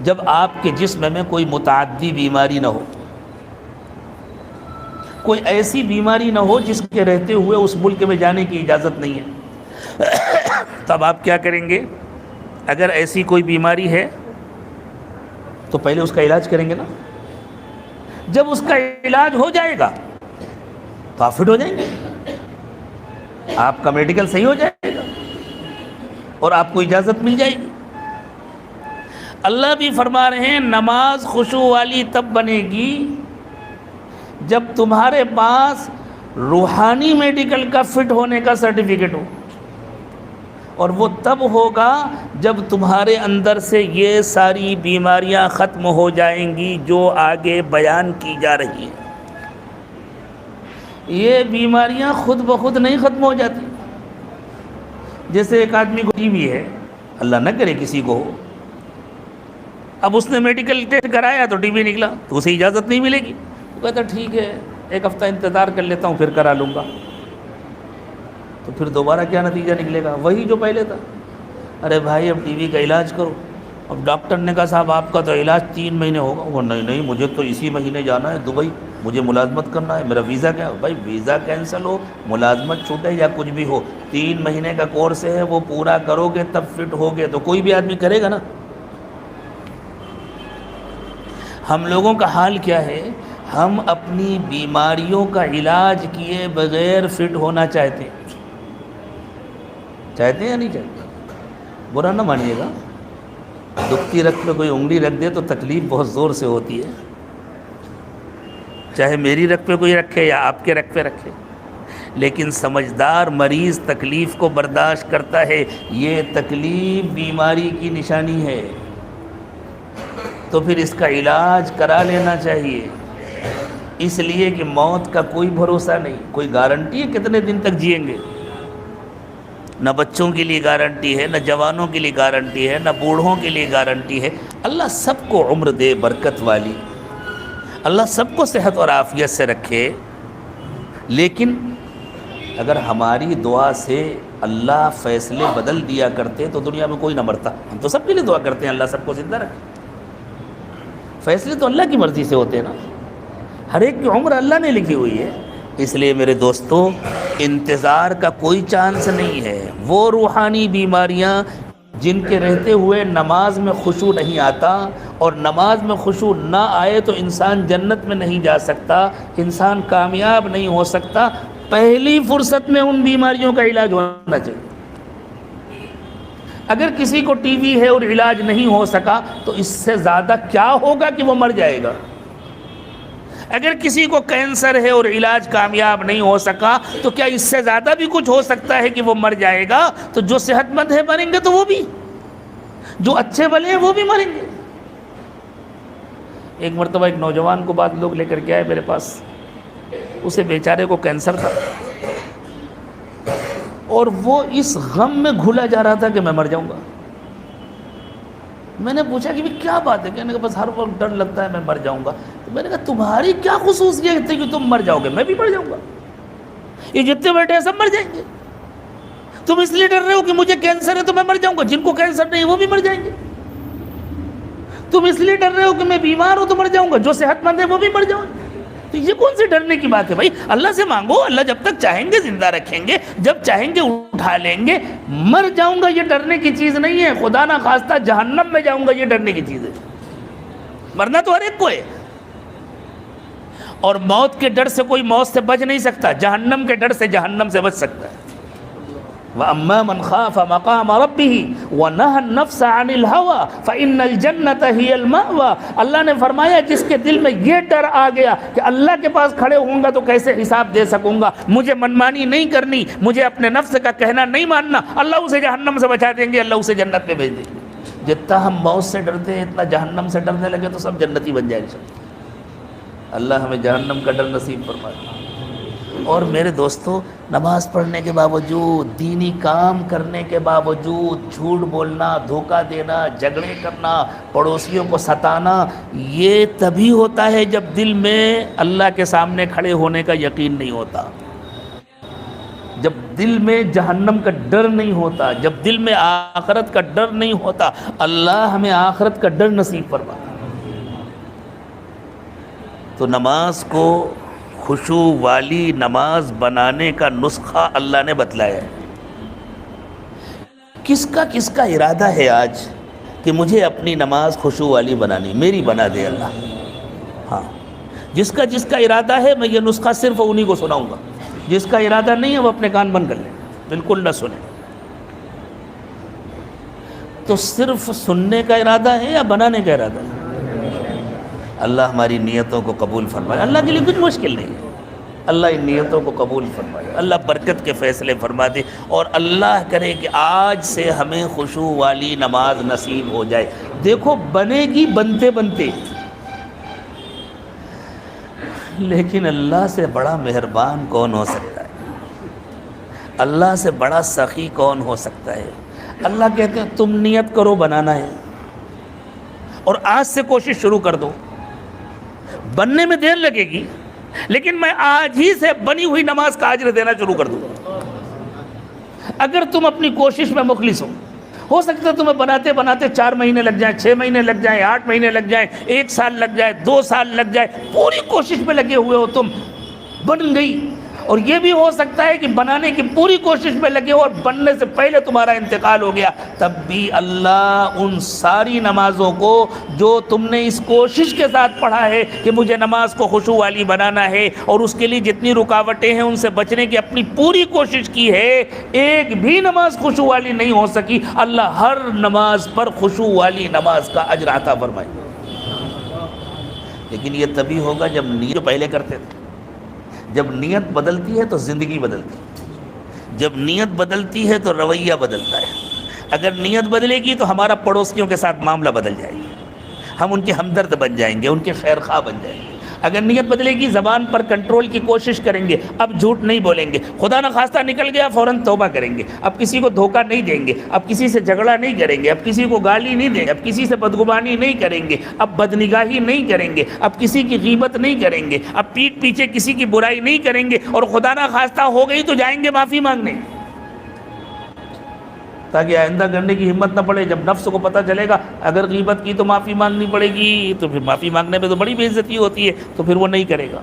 جب آپ کے جسم میں کوئی متعدی بیماری نہ ہو، کوئی ایسی بیماری نہ ہو جس کے رہتے ہوئے اس ملک میں جانے کی اجازت نہیں ہے. تب آپ کیا کریں گے؟ اگر ایسی کوئی بیماری ہے تو پہلے اس کا علاج کریں گے نا. جب اس کا علاج ہو جائے گا تو آپ فٹ ہو جائیں گے، آپ کا میڈیکل صحیح ہو جائے گا اور آپ کو اجازت مل جائے گی. اللہ بھی فرما رہے ہیں نماز خشوع والی تب بنے گی جب تمہارے پاس روحانی میڈیکل کا فٹ ہونے کا سرٹیفکیٹ ہو، اور وہ تب ہوگا جب تمہارے اندر سے یہ ساری بیماریاں ختم ہو جائیں گی جو آگے بیان کی جا رہی ہیں. یہ بیماریاں خود بخود نہیں ختم ہو جاتی. جیسے ایک آدمی کو ٹی بی ہے، اللہ نہ کرے کسی کو ہو، اب اس نے میڈیکل ٹیسٹ کرایا تو ٹی بی نکلا تو اسے اجازت نہیں ملے گی. وہ کہتا ٹھیک ہے ایک ہفتہ انتظار کر لیتا ہوں پھر کرا لوں گا. تو پھر دوبارہ کیا نتیجہ نکلے گا؟ وہی جو پہلے تھا. ارے بھائی اب ٹی بی کا علاج کرو. اب ڈاکٹر نے کہا صاحب آپ کا تو علاج 3 مہینے ہوگا. وہ نہیں مجھے تو اسی مہینے جانا ہے دبئی، مجھے ملازمت کرنا ہے، میرا ویزا کیا؟ بھائی ویزا کینسل ہو، ملازمت چھوٹے یا کچھ بھی ہو، 3 مہینے کا کورس ہے وہ پورا کرو گے تب فٹ ہوگے. تو کوئی بھی آدمی کرے گا نا. ہم لوگوں کا حال کیا ہے؟ ہم اپنی بیماریوں کا علاج کیے بغیر فٹ ہونا چاہتے ہیں یا نہیں چاہتے؟ برا نہ مانیے گا، دکھتی رگ پہ کوئی انگلی رکھ دے تو تکلیف بہت زور سے ہوتی ہے، چاہے میری رگ پہ کوئی رکھے یا آپ کے رگ پہ رکھے، لیکن سمجھدار مریض تکلیف کو برداشت کرتا ہے۔ یہ تکلیف بیماری کی نشانی ہے، تو پھر اس کا علاج کرا لینا چاہیے، اس لیے کہ موت کا کوئی بھروسہ نہیں، کوئی گارنٹی ہے کتنے دن تک جئیں گے؟ نہ بچوں کے لیے گارنٹی ہے، نہ جوانوں کے لیے گارنٹی ہے، نہ بوڑھوں کے لیے گارنٹی ہے۔ اللہ سب کو عمر دے برکت والی، اللہ سب کو صحت اور عافیت سے رکھے، لیکن اگر ہماری دعا سے اللہ فیصلے بدل دیا کرتے تو دنیا میں کوئی نہ مرتا۔ ہم تو سب کے لیے دعا کرتے ہیں اللہ سب کو زندہ رکھے، فیصلے تو اللہ کی مرضی سے ہوتے ہیں نا، ہر ایک کی عمر اللہ نے لکھی ہوئی ہے۔ اس لیے میرے دوستو، انتظار کا کوئی چانس نہیں ہے۔ وہ روحانی بیماریاں جن کے رہتے ہوئے نماز میں خشوع نہیں آتا، اور نماز میں خشوع نہ آئے تو انسان جنت میں نہیں جا سکتا، انسان کامیاب نہیں ہو سکتا، پہلی فرصت میں ان بیماریوں کا علاج ہونا چاہیے۔ اگر کسی کو ٹی وی ہے اور علاج نہیں ہو سکا تو اس سے زیادہ کیا ہوگا کہ وہ مر جائے گا؟ اگر کسی کو کینسر ہے اور علاج کامیاب نہیں ہو سکا تو کیا اس سے زیادہ بھی کچھ ہو سکتا ہے کہ وہ مر جائے گا؟ تو جو صحت مند ہے مریں گے، تو وہ بھی، جو اچھے بھلے ہیں وہ بھی مریں گے۔ ایک مرتبہ ایک نوجوان کو بعد لوگ لے کر کے آئے میرے پاس، اسے بیچارے کو کینسر تھا اور وہ اس غم میں گھلا جا رہا تھا کہ میں مر جاؤں گا۔ میں نے پوچھا کہ کیا بات ہے؟ کہنے کہ بس ہر وقت ڈر لگتا ہے میں مر جاؤں گا۔ تو میں نے کہا تمہاری کیا خصوصیت ہے کہ تم مر جاؤ گے؟ میں بھی مر جاؤں گا، یہ جتنے بیٹھے ہیں سب مر جائیں گے۔ تم اس لیے ڈر رہے ہو کہ مجھے کینسر ہے تو میں مر جاؤں گا، جن کو کینسر نہیں وہ بھی مر جائیں گے۔ تم اس لیے ڈر رہے ہو کہ میں بیمار ہوں تو مر جاؤں گا، جو صحت مند ہے وہ بھی مر جاؤں گے۔ تو یہ کون سی ڈرنے کی بات ہے بھائی؟ اللہ سے مانگو، اللہ جب تک چاہیں گے زندہ رکھیں گے، جب چاہیں گے اٹھا لیں گے۔ مر جاؤں گا یہ ڈرنے کی چیز نہیں ہے، خدا نہ خواستہ جہنم میں جاؤں گا یہ ڈرنے کی چیز ہے۔ مرنا تو ہر ایک کو ہے، اور موت کے ڈر سے کوئی موت سے بچ نہیں سکتا، جہنم کے ڈر سے جہنم سے بچ سکتا ہے۔ وَأَمَّا مَنْ خَافَ مَقَامَ رَبِّهِ وَنَهَى النَّفْسَ عَنِ الْهَوَىٰ فَإِنَّ الْجَنَّةَ هِيَ الْمَأْوَىٰ۔ اللہ نے فرمایا جس کے دل میں یہ ڈر آ گیا کہ اللہ کے پاس کھڑے ہوں گا تو کیسے حساب دے سکوں گا، مجھے منمانی نہیں کرنی، مجھے اپنے نفس کا کہنا نہیں ماننا، اللہ اسے جہنم سے بچا دیں گے، اللہ اسے جنت میں بھیج دیں گے۔ جتنا ہم موت سے ڈرتے ہیں اتنا جہنم سے ڈرنے لگے تو سب جنتی بن جائیں گے۔ اللہ ہمیں جہنم کا ڈر نصیب فرمائے۔ اور میرے دوستو، نماز پڑھنے کے باوجود، دینی کام کرنے کے باوجود جھوٹ بولنا، دھوکہ دینا، جھگڑے کرنا، پڑوسیوں کو ستانا، یہ تبھی ہوتا ہے جب دل میں اللہ کے سامنے کھڑے ہونے کا یقین نہیں ہوتا، جب دل میں جہنم کا ڈر نہیں ہوتا، جب دل میں آخرت کا ڈر نہیں ہوتا۔ اللہ ہمیں آخرت کا ڈر نصیب فرمائے۔ تو نماز کو خشوع والی نماز بنانے کا نسخہ اللہ نے بتلایا ہے۔ کس کا ارادہ ہے آج کہ مجھے اپنی نماز خشوع والی بنانی؟ میری بنا دے اللہ۔ ہاں، جس کا ارادہ ہے میں یہ نسخہ صرف انہی کو سناؤں گا، جس کا ارادہ نہیں ہے وہ اپنے کان بند کر لیں، بالکل نہ سنیں۔ تو صرف سننے کا ارادہ ہے یا بنانے کا ارادہ ہے؟ اللہ ہماری نیتوں کو قبول فرمائے۔ اللہ کے لیے کچھ مشکل نہیں ہے، اللہ ان نیتوں کو قبول فرمائے، اللہ برکت کے فیصلے فرما دے، اور اللہ کرے کہ آج سے ہمیں خشوع والی نماز نصیب ہو جائے۔ دیکھو بنے گی بنتے بنتے، لیکن اللہ سے بڑا مہربان کون ہو سکتا ہے؟ اللہ سے بڑا سخی کون ہو سکتا ہے؟ اللہ کہتے ہیں تم نیت کرو بنانا ہے، اور آج سے کوشش شروع کر دو۔ بننے میں دیر لگے گی، لیکن میں آج ہی سے بنی ہوئی نماز کا اجر دینا شروع کر دوں۔ اگر تم اپنی کوشش میں مخلص ہو سکتا ہے تمہیں بناتے بناتے 4 مہینے لگ جائیں، 6 مہینے لگ جائیں، 8 مہینے لگ جائیں، 1 سال لگ جائے، 2 سال لگ جائے، پوری کوشش میں لگے ہوئے ہو تم، بن گئی، اور یہ بھی ہو سکتا ہے کہ بنانے کی پوری کوشش میں لگے ہو اور بننے سے پہلے تمہارا انتقال ہو گیا، تب بھی اللہ ان ساری نمازوں کو جو تم نے اس کوشش کے ساتھ پڑھا ہے کہ مجھے نماز کو خشوع والی بنانا ہے اور اس کے لیے جتنی رکاوٹیں ہیں ان سے بچنے کی اپنی پوری کوشش کی ہے، ایک بھی نماز خشوع والی نہیں ہو سکی، اللہ ہر نماز پر خشوع والی نماز کا اجر عطا فرمائے۔ لیکن یہ تبھی ہوگا جب نیت پہلے کرتے تھے، جب نیت بدلتی ہے تو زندگی بدلتی ہے، جب نیت بدلتی ہے تو رویہ بدلتا ہے۔ اگر نیت بدلے گی تو ہمارا پڑوسیوں کے ساتھ معاملہ بدل جائے گا، ہم ان کے ہمدرد بن جائیں گے، ان کے خیر خواہ بن جائیں گے۔ اگر نیت بدلے گی، زبان پر کنٹرول کی کوشش کریں گے، اب جھوٹ نہیں بولیں گے، خدا نخواستہ نکل گیا فوراً توبہ کریں گے، اب کسی کو دھوکہ نہیں دیں گے، اب کسی سے جھگڑا نہیں کریں گے، اب کسی کو گالی نہیں دیں گے، اب کسی سے بدگمانی نہیں کریں گے، اب بدنگاہی نہیں کریں گے، اب کسی کی غیبت نہیں کریں گے، اب پیٹھ پیچھے کسی کی برائی نہیں کریں گے، اور خدا نخواستہ ہو گئی تو جائیں گے معافی مانگنے، تاکہ آئندہ کرنے کی ہمت نہ پڑے۔ جب نفس کو پتہ چلے گا اگر غیبت کی تو معافی مانگنی پڑے گی، تو پھر معافی مانگنے میں تو بڑی بے عزتی ہوتی ہے، تو پھر وہ نہیں کرے گا۔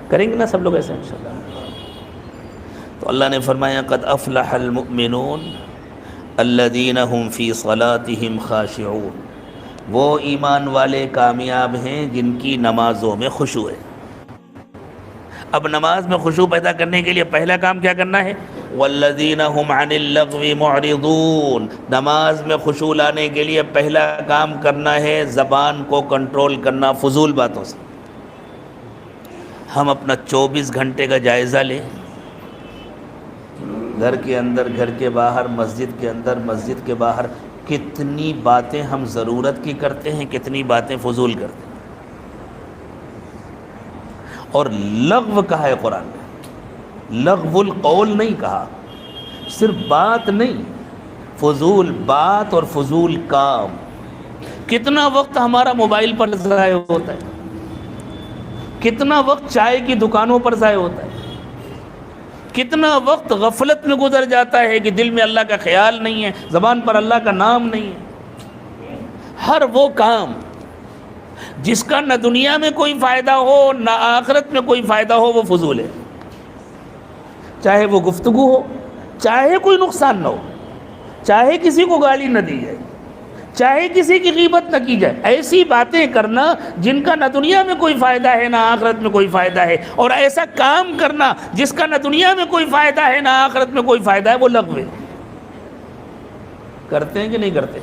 کریں گے نا سب لوگ ایسے انشاءاللہ؟ تو اللہ نے فرمایا قد افلح المؤمنون الذین هم فی صلاتهم خاشعون، وہ ایمان والے کامیاب ہیں جن کی نمازوں میں خشوع ہے۔ اب نماز میں خشوع پیدا کرنے کے لیے پہلا کام کیا کرنا ہے؟ والذین هم عن اللغو معرضون، نماز میں خشوع لانے کے لیے پہلا کام کرنا ہے زبان کو کنٹرول کرنا فضول باتوں سے۔ ہم اپنا 24 گھنٹے کا جائزہ لیں، گھر کے اندر، گھر کے باہر، مسجد کے اندر، مسجد کے باہر، کتنی باتیں ہم ضرورت کی کرتے ہیں، کتنی باتیں فضول کرتے ہیں۔ اور لغو کہا ہے قرآن میں، لغو القول نہیں کہا، صرف بات نہیں، فضول بات اور فضول کام۔ کتنا وقت ہمارا موبائل پر ضائع ہوتا ہے، کتنا وقت چائے کی دکانوں پر ضائع ہوتا ہے، کتنا وقت غفلت میں گزر جاتا ہے کہ دل میں اللہ کا خیال نہیں ہے، زبان پر اللہ کا نام نہیں ہے۔ ہر وہ کام جس کا نہ دنیا میں کوئی فائدہ ہو نہ آخرت میں کوئی فائدہ ہو وہ فضول ہے، چاہے وہ گفتگو ہو، چاہے کوئی نقصان نہ ہو، چاہے کسی کو گالی نہ دی جائے، چاہے کسی کی غیبت نہ کی جائے، ایسی باتیں کرنا جن کا نہ دنیا میں کوئی فائدہ ہے نہ آخرت میں کوئی فائدہ ہے، اور ایسا کام کرنا جس کا نہ دنیا میں کوئی فائدہ ہے نہ آخرت میں کوئی فائدہ ہے، وہ لغو ہے۔ کرتے ہیں کہ نہیں کرتے؟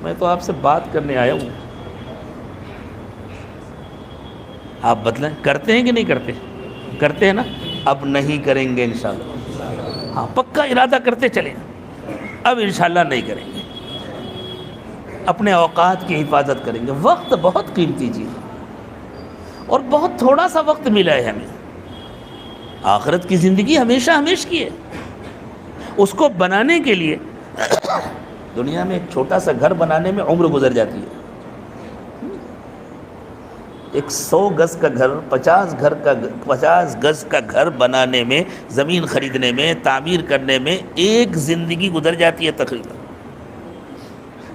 میں تو آپ سے بات کرنے آیا ہوں، آپ بتلائیں کرتے ہیں کہ نہیں کرتے؟ کرتے ہیں نا؟ اب نہیں کریں گے انشاءاللہ، ہاں پکا ارادہ کرتے چلیں، اب انشاءاللہ نہیں کریں گے، اپنے اوقات کی حفاظت کریں گے۔ وقت بہت قیمتی چیز ہے اور بہت تھوڑا سا وقت ملا ہے ہمیں، آخرت کی زندگی ہمیشہ ہمیشہ کی ہے، اس کو بنانے کے لیے دنیا میں ایک چھوٹا سا گھر بنانے میں عمر گزر جاتی ہے، ایک 100 گز کا گھر، 50 گز کا گھر بنانے میں، زمین خریدنے میں، تعمیر کرنے میں ایک زندگی گزر جاتی ہے تقریباً۔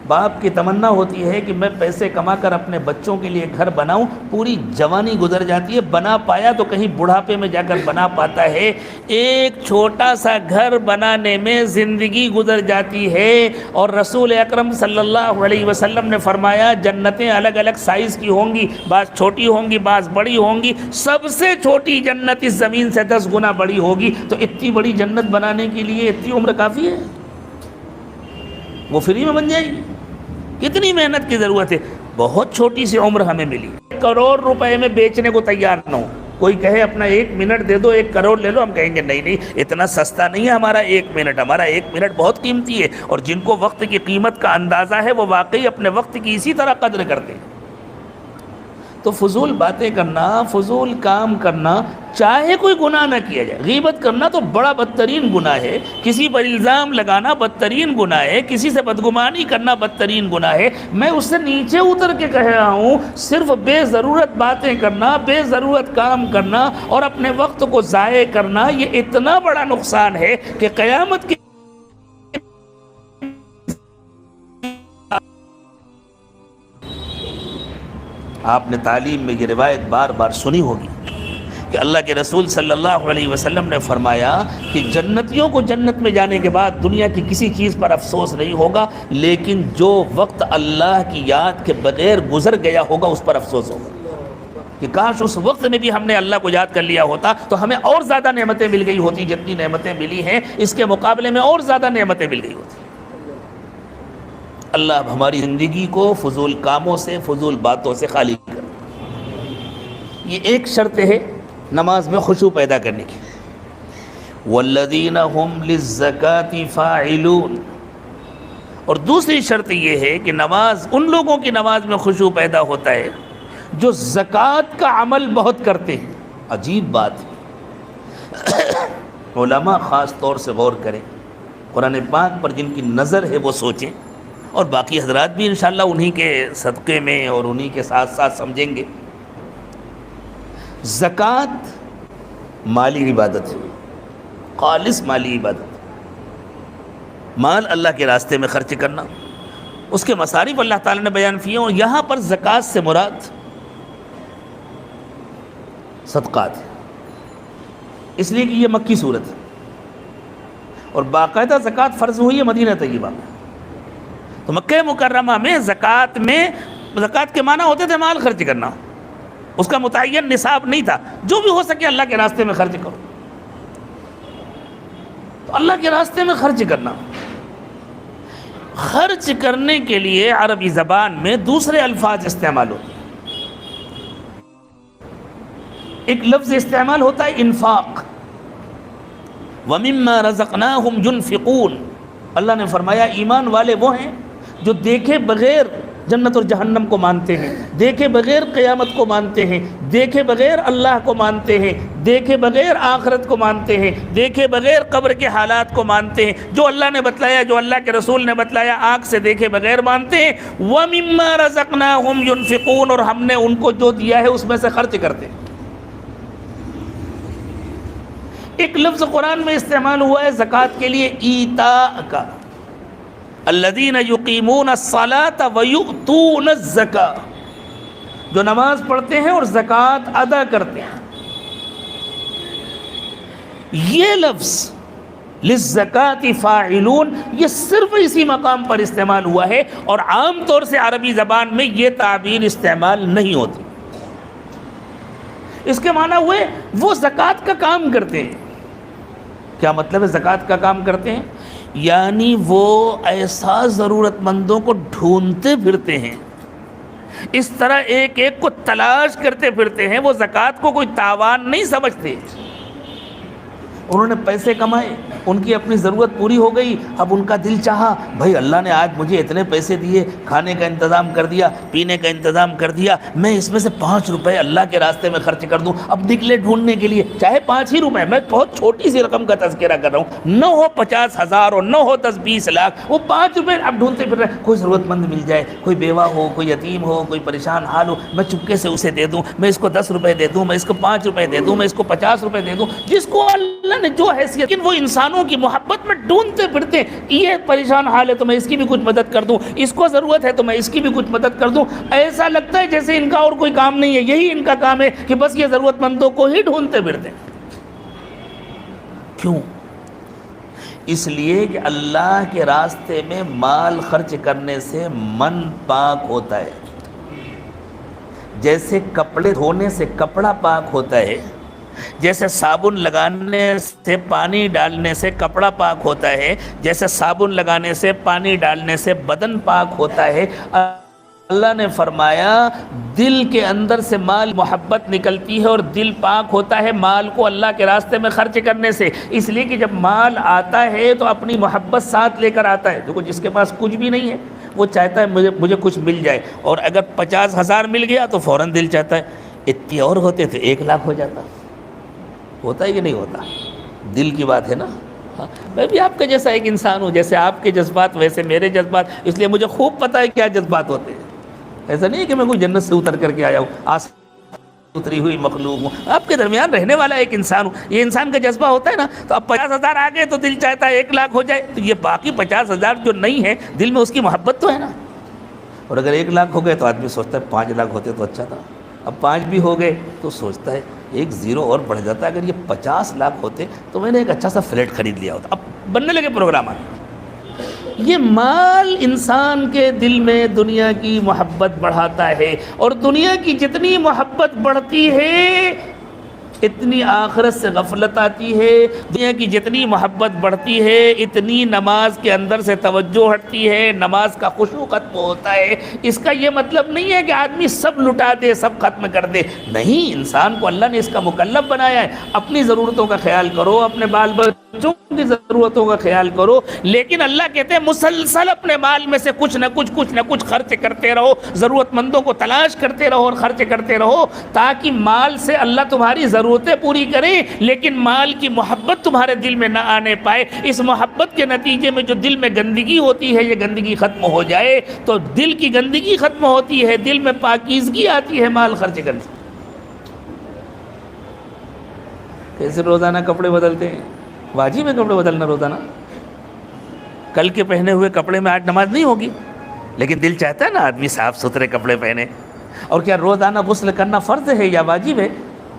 باپ کی تمنا ہوتی ہے کہ میں پیسے کما کر اپنے بچوں کے لیے گھر بناؤں، پوری جوانی گزر جاتی ہے، بنا پایا تو کہیں بڑھاپے میں جا کر بنا پاتا ہے، ایک چھوٹا سا گھر بنانے میں زندگی گزر جاتی ہے۔ اور رسول اکرم صلی اللہ علیہ وسلم نے فرمایا جنتیں الگ الگ سائز کی ہوں گی، بعض چھوٹی ہوں گی، بعض بڑی ہوں گی، سب سے چھوٹی جنت اس زمین سے 10 گنا بڑی ہوگی۔ تو اتنی بڑی جنت بنانے کے لیے اتنی عمر کافی ہے؟ وہ فری میں بن جائے گی؟ کتنی محنت کی ضرورت ہے؟ بہت چھوٹی سی عمر ہمیں ملی، 1 کروڑ روپے میں بیچنے کو تیار نہ ہو، کوئی کہے اپنا 1 منٹ دے دو 1 کروڑ لے لو، ہم کہیں گے نہیں نہیں، اتنا سستا نہیں ہے ہمارا 1 منٹ، ہمارا 1 منٹ بہت قیمتی ہے۔ اور جن کو وقت کی قیمت کا اندازہ ہے وہ واقعی اپنے وقت کی اسی طرح قدر کرتے ہیں۔ تو فضول باتیں کرنا، فضول کام کرنا، چاہے کوئی گناہ نہ کیا جائے، غیبت کرنا تو بڑا بدترین گناہ ہے، کسی پر الزام لگانا بدترین گناہ ہے، کسی سے بدگمانی کرنا بدترین گناہ ہے۔ میں اس سے نیچے اتر کے کہہ رہا ہوں صرف بے ضرورت باتیں کرنا، بے ضرورت کام کرنا اور اپنے وقت کو ضائع کرنا، یہ اتنا بڑا نقصان ہے کہ قیامت کی آپ نے تعلیم میں یہ روایت بار بار سنی ہوگی، کہ اللہ کے رسول صلی اللہ علیہ وسلم نے فرمایا کہ جنتیوں کو جنت میں جانے کے بعد دنیا کی کسی چیز پر افسوس نہیں ہوگا، لیکن جو وقت اللہ کی یاد کے بغیر گزر گیا ہوگا اس پر افسوس ہوگا کہ کاش اس وقت میں بھی ہم نے اللہ کو یاد کر لیا ہوتا تو ہمیں اور زیادہ نعمتیں مل گئی ہوتی، جتنی نعمتیں ملی ہیں اس کے مقابلے میں اور زیادہ نعمتیں مل گئی ہوتی۔ اللہ ہماری زندگی کو فضول کاموں سے، فضول باتوں سے خالی کر۔ یہ ایک شرط ہے نماز میں خشوع پیدا کرنے کی۔ والذین هم للزکاة فاعلون، اور دوسری شرط یہ ہے کہ نماز، ان لوگوں کی نماز میں خشوع پیدا ہوتا ہے جو زکوٰۃ کا عمل بہت کرتے ہیں۔ عجیب بات ہے، علماء خاص طور سے غور کریں، قرآن پاک پر جن کی نظر ہے وہ سوچیں، اور باقی حضرات بھی انشاءاللہ انہی کے صدقے میں اور انہی کے ساتھ ساتھ سمجھیں گے۔ زکوٰۃ مالی عبادت ہے، خالص مالی عبادت، مال اللہ کے راستے میں خرچ کرنا، اس کے مصارف اللہ تعالیٰ نے بیان کیے، اور یہاں پر زکوٰۃ سے مراد صدقات ہے، اس لیے کہ یہ مکی صورت ہے، اور باقاعدہ زکوٰۃ فرض ہوئی ہے مدینہ طیبہ میں۔ تو مکہ مکرمہ میں زکوٰۃ کے معنی ہوتے تھے مال خرچ کرنا، اس کا متعین نصاب نہیں تھا، جو بھی ہو سکے اللہ کے راستے میں خرچ کرو۔ تو اللہ کے راستے میں خرچ کرنا، خرچ کرنے کے لیے عربی زبان میں دوسرے الفاظ استعمال ہوتے ہیں۔ ایک لفظ استعمال ہوتا ہے انفاق، وَمِمَّا رَزَقْنَاهُمْ يُنْفِقُونَ۔ اللہ نے فرمایا ایمان والے وہ ہیں جو دیکھے بغیر جنت اور جہنم کو مانتے ہیں، دیکھے بغیر قیامت کو مانتے ہیں، دیکھے بغیر اللہ کو مانتے ہیں، دیکھے بغیر آخرت کو مانتے ہیں، دیکھے بغیر قبر کے حالات کو مانتے ہیں، جو اللہ نے بتلایا، جو اللہ کے رسول نے بتلایا، آنکھ سے دیکھے بغیر مانتے ہیں۔ وَمِمَّا رَزَقْنَاهُمْ يُنْفِقُونَ، اور ہم نے ان کو جو دیا ہے اس میں سے خرچ کرتے ہیں۔ ایک لفظ قرآن میں استعمال ہوا ہے زکوٰۃ کے لیے ایتاء کا، الذین یقیمون الصلاۃ ویؤتون الزکاۃ، جو نماز پڑھتے ہیں اور زکوٰۃ ادا کرتے ہیں۔ یہ لفظ للزکاۃ فاعلون یہ صرف اسی مقام پر استعمال ہوا ہے، اور عام طور سے عربی زبان میں یہ تعبیر استعمال نہیں ہوتی۔ اس کے معنی ہوئے وہ زکوٰۃ کا کام کرتے ہیں۔ کیا مطلب ہے زکوٰۃ کا کام کرتے ہیں؟ یعنی وہ ایسا ضرورت مندوں کو ڈھونڈتے پھرتے ہیں، اس طرح ایک ایک کو تلاش کرتے پھرتے ہیں، وہ زکوٰۃ کو کوئی تاوان نہیں سمجھتے۔ انہوں نے پیسے کمائے، ان کی اپنی ضرورت پوری ہو گئی، اب ان کا دل چاہا بھائی اللہ نے آج مجھے اتنے پیسے دیے، کھانے کا انتظام کر دیا، پینے کا انتظام کر دیا، میں اس میں سے 5 روپے اللہ کے راستے میں خرچ کر دوں۔ اب نکلے ڈھونڈنے کے لیے، چاہے 5 ہی روپے، میں بہت چھوٹی سی رقم کا تذکرہ کر رہا ہوں، نہ ہو 50,000 اور نہ ہو 10-20 لاکھ، وہ 5 روپے اب ڈھونڈتے پھر رہے، کوئی ضرورت مند مل جائے، کوئی بیوہ ہو، کوئی یتیم ہو، کوئی پریشان حال ہو، میں چپکے سے اسے دے دوں، میں اس کو 10 روپے دے دوں، میں اس کو 5 روپے دے دوں، میں اس کو 50 روپے دے دوں، جس کو اللہ نے جو حیثیت، لیکن وہ انسانوں کی محبت میں ڈھونڈتے پھرتے، یہ پریشان حال ہے تو میں اس کی بھی کچھ مدد کر دوں، اس کو ضرورت ہے تو میں اس کی بھی کچھ مدد کر دوں۔ ایسا لگتا ہے جیسے ان کا اور کوئی کام نہیں ہے، یہی ان کا کام ہے کہ بس یہ ضرورت مندوں کو ہی ڈھونڈتے پھرتے۔ کیوں؟ اس لیے کہ اللہ کے راستے میں مال خرچ کرنے سے من پاک ہوتا ہے، جیسے کپڑے دھونے سے کپڑا پاک ہوتا ہے، جیسے صابن لگانے سے پانی ڈالنے سے کپڑا پاک ہوتا ہے، جیسے صابن لگانے سے پانی ڈالنے سے بدن پاک ہوتا ہے۔ اللہ نے فرمایا دل کے اندر سے مال محبت نکلتی ہے اور دل پاک ہوتا ہے مال کو اللہ کے راستے میں خرچ کرنے سے، اس لیے کہ جب مال آتا ہے تو اپنی محبت ساتھ لے کر آتا ہے۔ دیکھو جس کے پاس کچھ بھی نہیں ہے وہ چاہتا ہے مجھے کچھ مل جائے، اور اگر 50,000 مل گیا تو فوراً دل چاہتا ہے اتنے اور ہوتے تو 1 لاکھ ہو جاتا۔ ہوتا ہے کہ نہیں ہوتا؟ دل کی بات ہے نا۔ میں بھی آپ کا جیسا ایک انسان ہوں، جیسے آپ کے جذبات ویسے میرے جذبات، اس لیے مجھے خوب پتہ ہے کیا جذبات ہوتے ہیں۔ ایسا نہیں ہے کہ میں کوئی جنت سے اتر کر کے آیا ہوں، آسمان اتری ہوئی مخلوق ہوں، آپ کے درمیان رہنے والا ایک انسان ہوں۔ یہ انسان کا جذبہ ہوتا ہے نا، تو اب 50,000 آ گئے تو دل چاہتا ہے 1 لاکھ ہو جائے، تو یہ باقی 50,000 جو نہیں ہے دل میں اس کی محبت تو ہے نا۔ اور اگر 1 لاکھ ہو گئے تو آدمی سوچتا ہے 5 لاکھ ہوتے تو اچھا تھا، اب 5 بھی ہو گئے تو سوچتا ہے ایک زیرو اور بڑھ جاتا. اگر یہ 50 لاکھ ہوتے تو میں نے ایک اچھا سا فلیٹ خرید لیا ہوتا. اب بننے لگے پروگرامات. یہ مال انسان کے دل میں دنیا کی محبت بڑھاتا ہے، اور دنیا کی جتنی محبت بڑھتی ہے اتنی آخرت سے غفلت آتی ہے. دنیا کی جتنی محبت بڑھتی ہے اتنی نماز کے اندر سے توجہ ہٹتی ہے، نماز کا خشوع ختم ہوتا ہے. اس کا یہ مطلب نہیں ہے کہ آدمی سب لٹا دے، سب ختم کر دے. نہیں، انسان کو اللہ نے اس کا مکلف بنایا ہے. اپنی ضرورتوں کا خیال کرو، اپنے بال بچوں کی ضرورتوں کا خیال کرو، لیکن اللہ کہتے ہیں مسلسل اپنے مال میں سے کچھ نہ کچھ خرچ کرتے رہو، ضرورت مندوں کو تلاش کرتے رہو اور خرچ کرتے رہو، تاکہ مال سے اللہ تمہاری ضرورتیں پوری کریں، لیکن مال کی محبت تمہارے دل میں نہ آنے پائے. اس محبت کے نتیجے میں جو دل میں گندگی ہوتی ہے، یہ گندگی ختم ہو جائے تو دل کی گندگی ختم ہوتی ہے، دل میں پاکیزگی آتی ہے مال خرچ کرنے. کیسے روزانہ کپڑے بدلتے ہیں؟ واجب ہے کپڑے بدلنا روزانہ. کل کے پہنے ہوئے کپڑے میں آج نماز نہیں ہوگی، لیکن دل چاہتا ہے نا آدمی صاف ستھرے کپڑے پہنے. اور کیا روزانہ غسل کرنا فرض ہے یا واجب ہے؟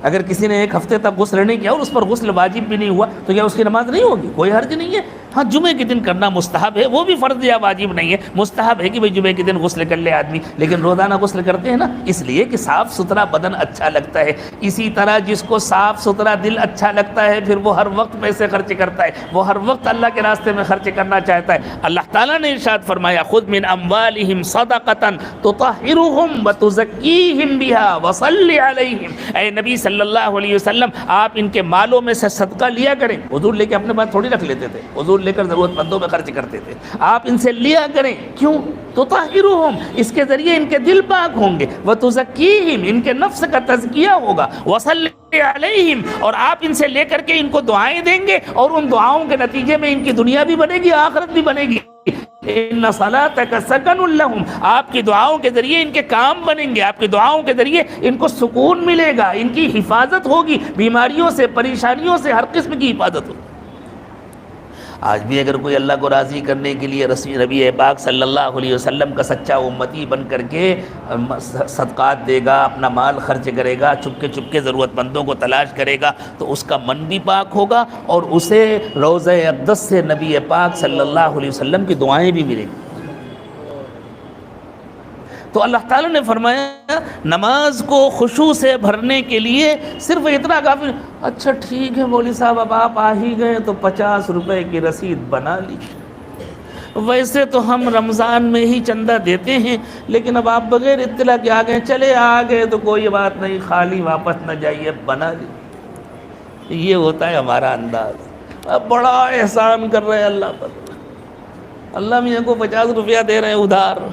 اگر کسی نے ایک ہفتے تک غسل نہیں کیا اور اس پر غسل واجب بھی نہیں ہوا تو کیا اس کی نماز نہیں ہوگی؟ کوئی حرج نہیں ہے. ہاں، جمعے کے دن کرنا مستحب ہے، وہ بھی فرض یا واجب نہیں ہے. مستحب ہے کہ بھئی جمعے کے دن غسل کر لے آدمی، لیکن روزانہ غسل کرتے ہیں نا اس لیے کہ صاف ستھرا بدن اچھا لگتا ہے. اسی طرح جس کو صاف ستھرا دل اچھا لگتا ہے پھر وہ ہر وقت پیسے خرچ کرتا ہے، وہ ہر وقت اللہ کے راستے میں خرچ کرنا چاہتا ہے. اللہ تعالیٰ نے ارشاد فرمایا خذ من اموالہم صدقۃ تطہرہم وتزکیہم بہا وصلی علیہم. اے نبی صلی اللہ علیہ وسلم، آپ ان کے مالوں میں سے صدقہ لیا کریں. حضور لے کے اپنے پاس تھوڑی رکھ لیتے تھے، حضور لے کر ضرورت مندوں میں خرچ کرتے تھے. آپ ان سے لیا کریں. کیوں؟ تطہرہم، اس کے ذریعے ان کے دل پاک ہوں گے. وتزکیہم، ان کے نفس کا تزکیہ ہوگا. وصلی علیہم، اور آپ ان سے لے کر کے ان کو دعائیں دیں گے، اور ان دعاؤں کے نتیجے میں ان کی دنیا بھی بنے گی، آخرت بھی بنے گی. ان صلاتک سکن لہم، آپ کی دعاؤں کے ذریعے ان کے کام بنیں گے، آپ کی دعاؤں کے ذریعے ان کو سکون ملے گا، ان کی حفاظت ہوگی، بیماریوں سے، پریشانیوں سے، ہر قسم کی حفاظت ہوگی. آج بھی اگر کوئی اللہ کو راضی کرنے کے لیے نبی پاک صلی اللہ علیہ وسلم کا سچا امتی بن کر کے صدقات دے گا، اپنا مال خرچ کرے گا، چپ کے ضرورت مندوں کو تلاش کرے گا، تو اس کا من بھی پاک ہوگا اور اسے روضہ اقدس سے نبی پاک صلی اللہ علیہ وسلم کی دعائیں بھی ملیں گی. تو اللہ تعالیٰ نے فرمایا نماز کو خشوع سے بھرنے کے لیے صرف اتنا کافی. اچھا ٹھیک ہے مولوی صاحب، اب آپ آ ہی گئے تو 50 روپے کی رسید بنا لی. ویسے تو ہم رمضان میں ہی چندہ دیتے ہیں، لیکن اب آپ بغیر اطلاع کے آ گئے. چلے آ گئے تو کوئی بات نہیں، خالی واپس نہ جائیے، بنا لی. یہ ہوتا ہے ہمارا انداز. اب بڑا احسان کر رہے ہیں اللہ پر. اللہ میاں کو 50 روپیہ دے رہے ہیں ادھار،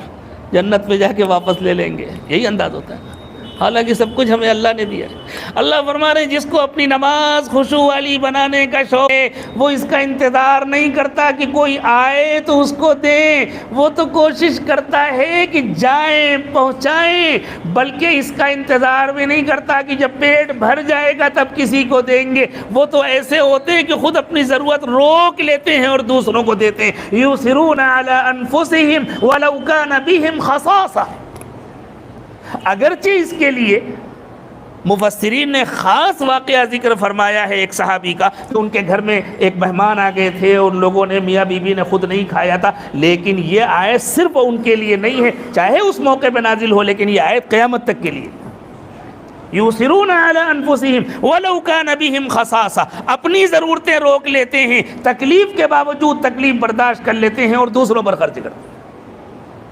جنت میں جا کے واپس لے لیں گے. یہی انداز ہوتا ہے، حالانکہ سب کچھ ہمیں اللہ نے دیا ہے. اللہ فرما رہے ہیں جس کو اپنی نماز خشوع والی بنانے کا شوق ہے وہ اس کا انتظار نہیں کرتا کہ کوئی آئے تو اس کو دیں، وہ تو کوشش کرتا ہے کہ جائیں پہنچائیں، بلکہ اس کا انتظار بھی نہیں کرتا کہ جب پیٹ بھر جائے گا تب کسی کو دیں گے. وہ تو ایسے ہوتے ہیں کہ خود اپنی ضرورت روک لیتے ہیں اور دوسروں کو دیتے ہیں. یؤثرون علی انفسہم ولو کان بہم خصاصہ. اگرچہ اس کے لیے مفسرین نے خاص واقعہ ذکر فرمایا ہے ایک صحابی کا کہ ان کے گھر میں ایک مہمان آ گئے تھے، ان لوگوں نے، میاں بی بی نے خود نہیں کھایا تھا، لیکن یہ آیت صرف ان کے لیے نہیں ہے، چاہے اس موقع پہ نازل ہو، لیکن یہ آیت قیامت تک کے لیے. یؤثرون علی انفسہم ولو کان بہم خصاصہ. اپنی ضرورتیں روک لیتے ہیں، تکلیف کے باوجود تکلیف برداشت کر لیتے ہیں اور دوسروں پر خرچ کرتے ہیں.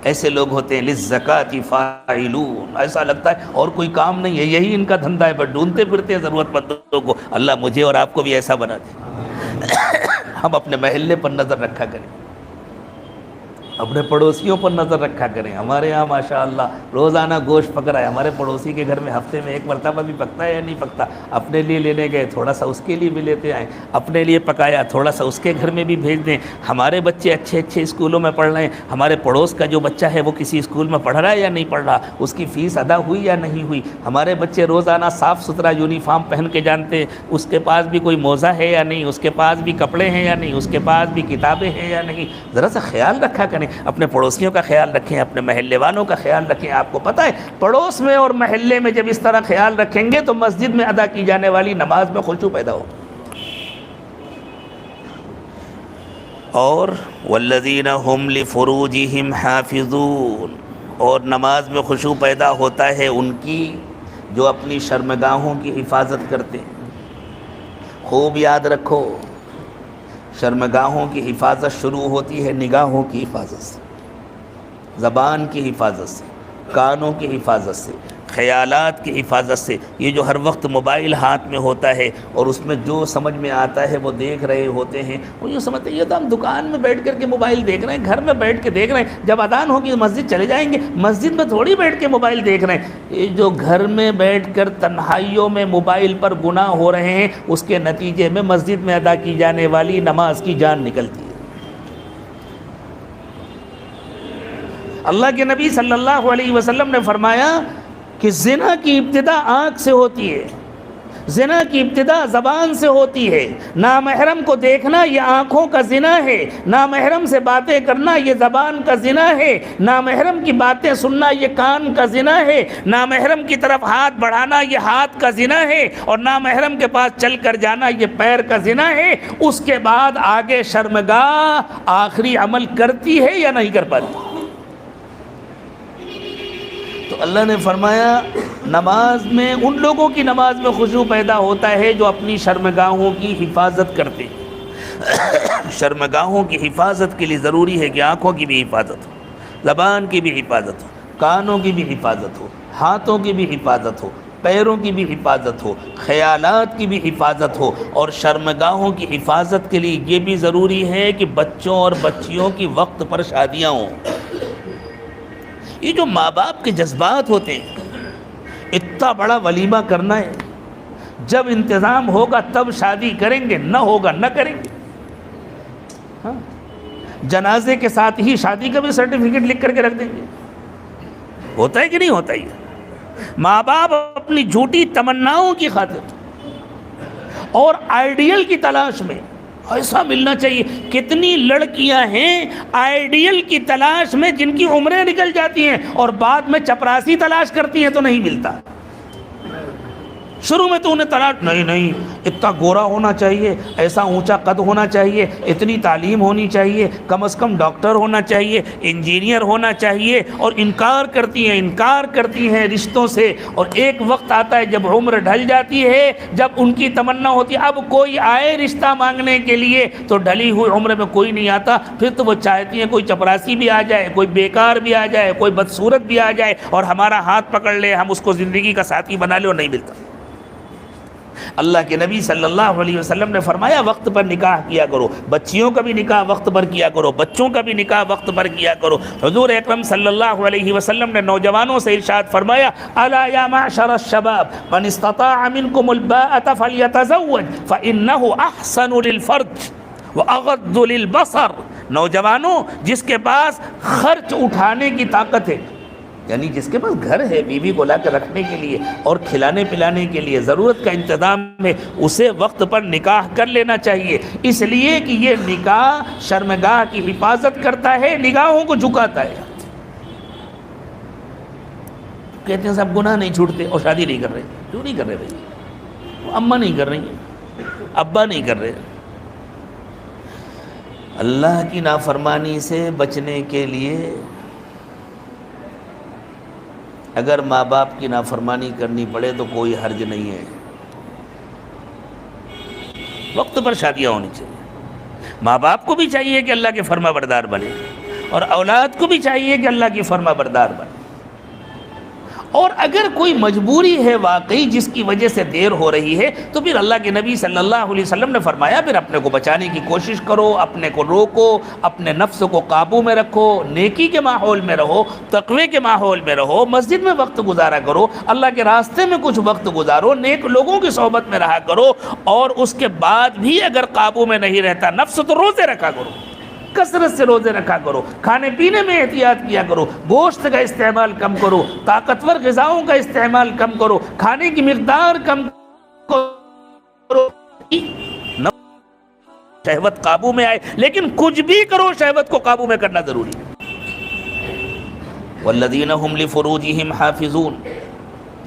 ایسے لوگ ہوتے ہیں للزکاۃ فاعلون. ایسا لگتا ہے اور کوئی کام نہیں ہے، یہی ان کا دھندا ہے، بس ڈھونڈتے پھرتے ہیں ضرورت مندوں کو. اللہ مجھے اور آپ کو بھی ایسا بنا دے. ہم اپنے محلے پر نظر رکھا کریں، اپنے پڑوسیوں پر نظر رکھا کریں. ہمارے یہاں ماشاءاللہ روزانہ گوشت پک رہا ہے، ہمارے پڑوسی کے گھر میں ہفتے میں ایک مرتبہ بھی پکتا ہے یا نہیں پکتا. اپنے لیے لینے گئے، تھوڑا سا اس کے لیے بھی لیتے آئیں. اپنے لیے پکایا، تھوڑا سا اس کے گھر میں بھی بھیج دیں. ہمارے بچے اچھے اچھے اسکولوں میں پڑھ رہے ہیں، ہمارے پڑوس کا جو بچہ ہے وہ کسی اسکول میں پڑھ رہا ہے یا نہیں پڑھ رہا، اس کی فیس ادا ہوئی یا نہیں ہوئی. ہمارے بچے روزانہ صاف ستھرا یونیفارم پہن کے جانتے ہیں، اس کے پاس بھی کوئی موزہ ہے یا نہیں، اس کے پاس بھی کپڑے ہیں یا نہیں، اس کے پاس بھی کتابیں ہیں یا نہیں. ذرا سا خیال رکھا کریں. اپنے پڑوسیوں کا خیال رکھیں، اپنے محلے والوں کا خیال رکھیں۔ آپ کو پتہ ہے پڑوس میں اور محلے میں جب اس طرح خیال رکھیں گے تو مسجد میں ادا کی جانے والی نماز میں خشوع پیدا ہو۔ اور والذین هم لفروجہم حافظون، اور نماز میں خشوع پیدا ہوتا ہے ان کی جو اپنی شرمگاہوں کی حفاظت کرتے ہیں۔ خوب یاد رکھو، شرمگاہوں کی حفاظت شروع ہوتی ہے نگاہوں کی حفاظت سے، زبان کی حفاظت سے، کانوں کی حفاظت سے، خیالات کی حفاظت سے۔ یہ جو ہر وقت موبائل ہاتھ میں ہوتا ہے اور اس میں جو سمجھ میں آتا ہے وہ دیکھ رہے ہوتے ہیں، وہ یہ سمجھتے ہیں یہ تو ہم دکان میں بیٹھ کر کے موبائل دیکھ رہے ہیں، گھر میں بیٹھ کے دیکھ رہے ہیں، جب اذان ہوگی مسجد چلے جائیں گے، مسجد میں تھوڑی بیٹھ کے موبائل دیکھ رہے ہیں۔ یہ جو گھر میں بیٹھ کر تنہائیوں میں موبائل پر گناہ ہو رہے ہیں، اس کے نتیجے میں مسجد میں ادا کی جانے والی نماز کی جان نکلتی ہے۔ اللہ کے نبی صلی اللہ علیہ وسلم نے فرمایا کہ زنا کی ابتدا آنکھ سے ہوتی ہے، زنا کی ابتدا زبان سے ہوتی ہے، نامحرم کو دیکھنا یہ آنکھوں کا زنا ہے، نامحرم سے باتیں کرنا یہ زبان کا زنا ہے، نامحرم کی باتیں سننا یہ کان کا زنا ہے، نامحرم کی طرف ہاتھ بڑھانا یہ ہاتھ کا زنا ہے، اور نامحرم کے پاس چل کر جانا یہ پیر کا زنا ہے۔ اس کے بعد آگے شرمگاہ آخری عمل کرتی ہے یا نہیں کر پاتی؟ تو اللہ نے فرمایا نماز میں ان لوگوں کی نماز میں خشوع پیدا ہوتا ہے جو اپنی شرمگاہوں کی حفاظت کرتے ہیں۔ شرمگاہوں کی حفاظت کے لیے ضروری ہے کہ آنکھوں کی بھی حفاظت ہو، زبان کی بھی حفاظت ہو، کانوں کی بھی حفاظت ہو، ہاتھوں کی بھی حفاظت ہو، پیروں کی بھی حفاظت ہو، خیالات کی بھی حفاظت ہو۔ اور شرمگاہوں کی حفاظت کے لیے یہ بھی ضروری ہے کہ بچوں اور بچیوں کی وقت پر شادیاں ہوں۔ یہ جو ماں باپ کے جذبات ہوتے ہیں، اتنا بڑا ولیمہ کرنا ہے، جب انتظام ہوگا تب شادی کریں گے، نہ ہوگا نہ کریں گے۔ ہاں، جنازے کے ساتھ ہی شادی کا بھی سرٹیفکیٹ لکھ کر کے رکھ دیں گے۔ ہوتا ہے کہ نہیں ہوتا؟ یہ ماں باپ اپنی جھوٹی تمناؤں کی خاطر اور آئیڈیل کی تلاش میں، ایسا ملنا چاہیے۔ کتنی لڑکیاں ہیں آئیڈیل کی تلاش میں جن کی عمریں نکل جاتی ہیں اور بعد میں چپراسی تلاش کرتی ہیں تو نہیں ملتا۔ شروع میں تو انہیں تلاش نہیں اتنا گورا ہونا چاہیے، ایسا اونچا قد ہونا چاہیے، اتنی تعلیم ہونی چاہیے، کم از کم ڈاکٹر ہونا چاہیے، انجینئر ہونا چاہیے، اور انکار کرتی ہیں رشتوں سے۔ اور ایک وقت آتا ہے جب عمر ڈھل جاتی ہے، جب ان کی تمنا ہوتی ہے اب کوئی آئے رشتہ مانگنے کے لیے، تو ڈھلی ہوئی عمر میں کوئی نہیں آتا، پھر تو وہ چاہتی ہیں کوئی چپراسی بھی آ جائے، کوئی بیکار بھی آ جائے، کوئی بدصورت بھی آ جائے اور ہمارا ہاتھ پکڑ لے، ہم اس کو زندگی کا ساتھی بنا لے، اور نہیں ملتا۔ اللہ کے نبی صلی اللہ علیہ وسلم نے فرمایا وقت پر نکاح کیا کرو، بچیوں کا بھی نکاح وقت پر کیا کرو، بچوں کا بھی نکاح وقت پر کیا کرو۔ حضور اکرم صلی اللہ علیہ وسلم نے نوجوانوں سے ارشاد فرمایا الا یا معشر الشباب من استطاع منکم الباءة فلیتزوج فانه احسن للفرج واغض للبصر۔ نوجوانوں، جس کے پاس خرچ اٹھانے کی طاقت ہے، یعنی جس کے پاس گھر ہے بیوی کو لا کر رکھنے کے لیے اور کھلانے پلانے کے لیے ضرورت کا انتظام ہے، اسے وقت پر نکاح کر لینا چاہیے، اس لیے کہ یہ نکاح شرمگاہ کی حفاظت کرتا ہے، نگاہوں کو جھکاتا ہے۔ کہتے ہیں صاحب گناہ نہیں چھوٹتے اور شادی نہیں کر رہے، کیوں نہیں کر رہے بھائی؟ وہ اماں نہیں کر رہی ہیں، ابا نہیں کر رہے۔ اللہ کی نافرمانی سے بچنے کے لیے اگر ماں باپ کی نافرمانی کرنی پڑے تو کوئی حرج نہیں ہے، وقت پر شادیاں ہونی چاہیے۔ ماں باپ کو بھی چاہیے کہ اللہ کے فرما بردار بنے، اور اولاد کو بھی چاہیے کہ اللہ کی فرما بردار بنے۔ اور اگر کوئی مجبوری ہے واقعی جس کی وجہ سے دیر ہو رہی ہے، تو پھر اللہ کے نبی صلی اللہ علیہ وسلم نے فرمایا پھر اپنے کو بچانے کی کوشش کرو، اپنے کو روکو، اپنے نفس کو قابو میں رکھو، نیکی کے ماحول میں رہو، تقوی کے ماحول میں رہو، مسجد میں وقت گزارا کرو، اللہ کے راستے میں کچھ وقت گزارو، نیک لوگوں کی صحبت میں رہا کرو۔ اور اس کے بعد بھی اگر قابو میں نہیں رہتا نفس تو روزے رکھا کرو، کثرت سے روزے رکھا کرو، کھانے پینے میں احتیاط کیا کرو، گوشت کا استعمال کم کرو، طاقتور غذاؤں کا استعمال کم کرو، کھانے کی مقدار کم کرو، شہوت قابو میں آئے۔ لیکن کچھ بھی کرو، شہوت کو قابو میں کرنا ضروری ہے۔ والذین هم لفروجہم حافظون،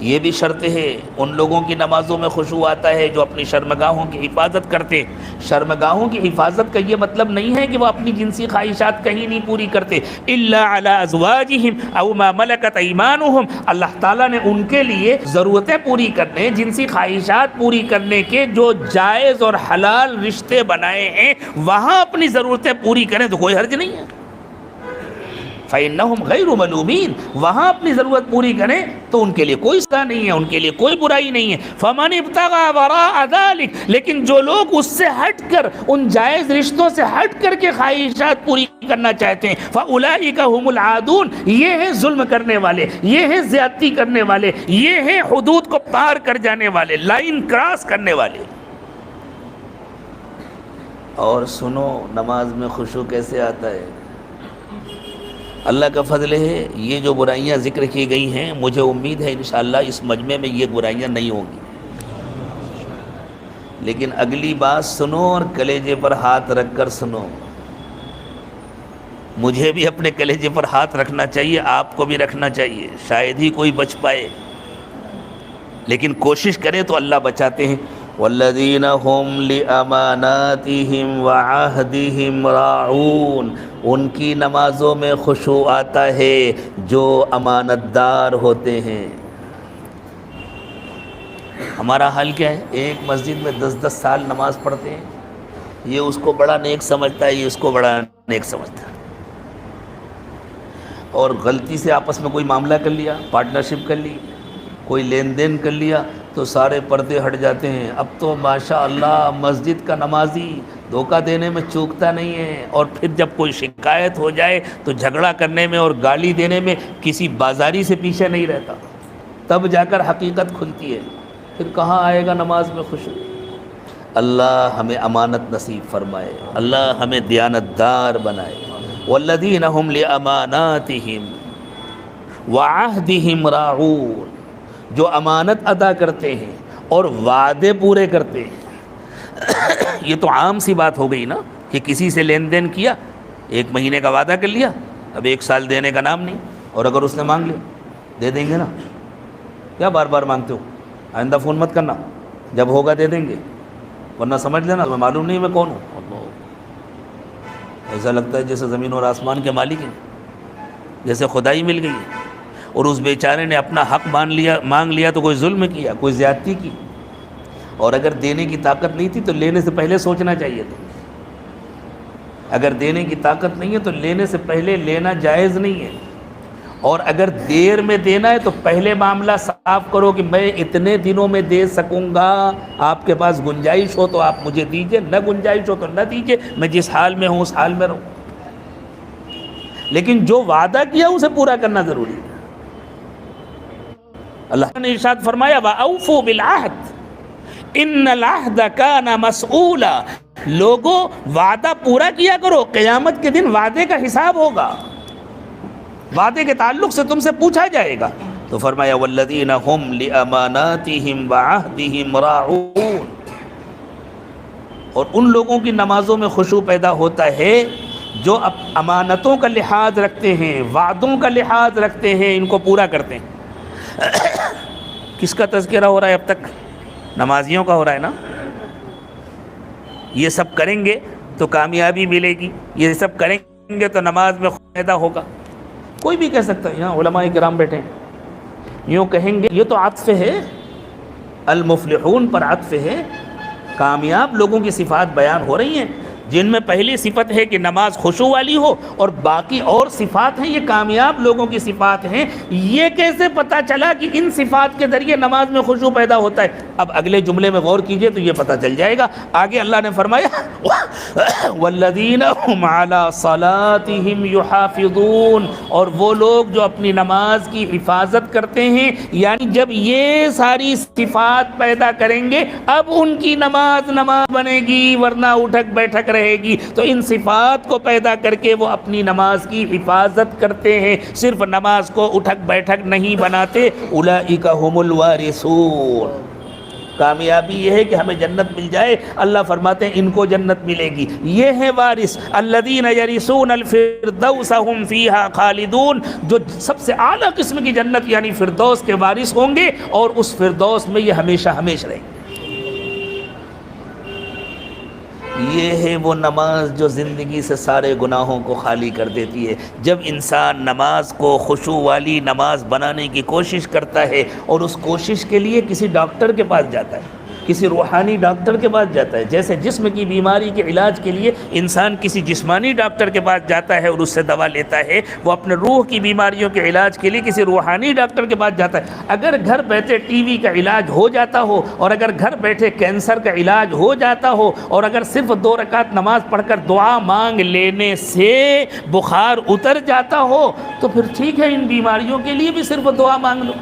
یہ بھی شرط ہے ان لوگوں کی نمازوں میں خشوع آتا ہے جو اپنی شرمگاہوں کی حفاظت کرتے۔ شرمگاہوں کی حفاظت کا یہ مطلب نہیں ہے کہ وہ اپنی جنسی خواہشات کہیں نہیں پوری کرتے۔ الا علی ازواجہم او ما ملکت ایمانہم، اللہ تعالیٰ نے ان کے لیے ضرورتیں پوری کرنے، جنسی خواہشات پوری کرنے کے جو جائز اور حلال رشتے بنائے ہیں وہاں اپنی ضرورتیں پوری کریں تو کوئی حرج نہیں ہے۔ فَإِنَّهُمْ غَيْرُ مَلُومِينَ، وہاں اپنی ضرورت پوری کریں تو ان کے لیے کوئی سزا نہیں ہے، ان کے لیے کوئی برائی نہیں ہے۔ فَمَنِ ابْتَغَىٰ وَرَاءَ ذَلِكَ، لیکن جو لوگ اس سے ہٹ کر، ان جائز رشتوں سے ہٹ کر کے خواہشات پوری کرنا چاہتے ہیں، فَأُولَٰئِكَ هُمُ الْعَادُونَ، یہ ہیں ظلم کرنے والے، یہ ہیں زیادتی کرنے والے، یہ ہیں حدود کو پار کر جانے والے، لائن کراس کرنے والے۔ اور سنو نماز میں خشوع کیسے آتا ہے؟ اللہ کا فضل ہے یہ جو برائیاں ذکر کی گئی ہیں مجھے امید ہے انشاءاللہ اس مجمع میں یہ برائیاں نہیں ہوں گی، لیکن اگلی بات سنو اور کلیجے پر ہاتھ رکھ کر سنو۔ مجھے بھی اپنے کلیجے پر ہاتھ رکھنا چاہیے، آپ کو بھی رکھنا چاہیے، شاید ہی کوئی بچ پائے، لیکن کوشش کریں تو اللہ بچاتے ہیں۔ والذین هم لأماناتهم وعہدهم راعون، ان کی نمازوں میں خشوع آتا ہے جو امانت دار ہوتے ہیں۔ ہمارا حال کیا ہے؟ ایک مسجد میں 10 سال نماز پڑھتے ہیں، یہ اس کو بڑا نیک سمجھتا ہے، یہ اس کو بڑا نیک سمجھتا ہے، اور غلطی سے آپس میں کوئی معاملہ کر لیا، پارٹنرشپ کر لی، کوئی لین دین کر لیا تو سارے پردے ہٹ جاتے ہیں۔ اب تو ماشاءاللہ مسجد کا نمازی دھوکہ دینے میں چوکتا نہیں ہے، اور پھر جب کوئی شکایت ہو جائے تو جھگڑا کرنے میں اور گالی دینے میں کسی بازاری سے پیچھے نہیں رہتا، تب جا کر حقیقت کھلتی ہے۔ پھر کہاں آئے گا نماز میں خشوع؟ اللہ ہمیں امانت نصیب فرمائے، اللہ ہمیں دیانتدار بنائے۔ والذین هم لأماناتهم وعہدهم راعون، جو امانت ادا کرتے ہیں اور وعدے پورے کرتے ہیں۔ یہ تو عام سی بات ہو گئی نا کہ کسی سے لین دین کیا، 1 مہینے کا وعدہ کر لیا، اب 1 سال دینے کا نام نہیں، اور اگر اس نے مانگ لیا دے دیں گے نا، کیا بار بار مانگتے ہو؟ آئندہ فون مت کرنا، جب ہوگا دے دیں گے، ورنہ سمجھ لینا تمہیں معلوم نہیں میں کون ہوں۔ ایسا لگتا ہے جیسے زمین اور آسمان کے مالک ہیں، جیسے خدائی مل گئی ہے، اور اس بیچارے نے اپنا حق مانگ لیا تو کوئی ظلم کیا، کوئی زیادتی کی، اور اگر دینے کی طاقت نہیں تھی تو لینے سے پہلے سوچنا چاہیے تھا۔ اگر دینے کی طاقت نہیں ہے تو لینے سے پہلے لینا جائز نہیں ہے، اور اگر دیر میں دینا ہے تو پہلے معاملہ صاف کرو کہ میں اتنے دنوں میں دے سکوں گا، آپ کے پاس گنجائش ہو تو آپ مجھے دیجئے، نہ گنجائش ہو تو نہ دیجئے، میں جس حال میں ہوں اس حال میں رہوں۔ لیکن جو وعدہ کیا اسے پورا کرنا ضروری ہے۔ اللہ نے ارشاد فرمایا وَأَوْفُوا بِالْعَهْدِ إِنَّ الْعَهْدَ كَانَ مَسْئُولًا، لوگوں وعدہ پورا کیا کرو، قیامت کے دن وعدے کا حساب ہوگا، وعدے کے تعلق سے تم سے پوچھا جائے گا۔ تو فرمایا وَالَّذِينَ هُمْ لِأَمَانَاتِهِمْ وَعَهْدِهِمْ رَاعُونَ، اور ان لوگوں کی نمازوں میں خشوع پیدا ہوتا ہے جو امانتوں کا لحاظ رکھتے ہیں، وعدوں کا لحاظ رکھتے ہیں، ان کو پورا کرتے ہیں۔ کس کا تذکرہ ہو رہا ہے اب تک؟ نمازیوں کا ہو رہا ہے نا۔ یہ سب کریں گے تو کامیابی ملے گی، یہ سب کریں گے تو نماز میں فائدہ ہوگا۔ کوئی بھی کہہ سکتا ہے، یہاں علماء کرام بیٹھے ہیں، یوں کہیں گے یہ تو عطف ہے، المفلحون پر عطف ہے، کامیاب لوگوں کی صفات بیان ہو رہی ہیں جن میں پہلی صفت ہے کہ نماز خشوع والی ہو، اور باقی اور صفات ہیں یہ کامیاب لوگوں کی صفات ہیں۔ یہ کیسے پتہ چلا کہ ان صفات کے ذریعے نماز میں خشوع پیدا ہوتا ہے؟ اب اگلے جملے میں غور کیجئے تو یہ پتہ چل جائے گا۔ آگے اللہ نے فرمایا والذین هم علی صلاتہم یحافظون، اور وہ لوگ جو اپنی نماز کی حفاظت کرتے ہیں، یعنی جب یہ ساری صفات پیدا کریں گے اب ان کی نماز بنے گی، ورنہ اٹھک بیٹھک رہے گی۔ تو ان صفات کو پیدا کر کے وہ اپنی نماز کی حفاظت کرتے ہیں، صرف نماز کو اٹھک بیٹھک نہیں بناتے۔ اولئک هم الوارثون، کامیابی یہ ہے کہ ہمیں جنت مل جائے. اللہ فرماتے ہیں ان کو جنت ملے گی. یہ ہے وارث الذین یرثون الفردوس هم فیہا خالدون، جو سب سے اعلیٰ قسم کی جنت یعنی فردوس کے وارث ہوں گے اور اس فردوس میں یہ ہمیشہ ہمیشہ رہیں گے. یہ ہے وہ نماز جو زندگی سے سارے گناہوں کو خالی کر دیتی ہے. جب انسان نماز کو خشوع والی نماز بنانے کی کوشش کرتا ہے اور اس کوشش کے لیے کسی ڈاکٹر کے پاس جاتا ہے، کسی روحانی ڈاکٹر کے پاس جاتا ہے، جیسے جسم کی بیماری کے علاج کے لیے انسان کسی جسمانی ڈاکٹر کے پاس جاتا ہے اور اس سے دوا لیتا ہے، وہ اپنے روح کی بیماریوں کے علاج کے لیے کسی روحانی ڈاکٹر کے پاس جاتا ہے. اگر گھر بیٹھے ٹی وی کا علاج ہو جاتا ہو، اور اگر گھر بیٹھے کینسر کا علاج ہو جاتا ہو، اور اگر صرف 2 رکعت نماز پڑھ کر دعا مانگ لینے سے بخار اتر جاتا ہو تو پھر ٹھیک ہے، ان بیماریوں کے لیے بھی صرف دعا مانگ لو.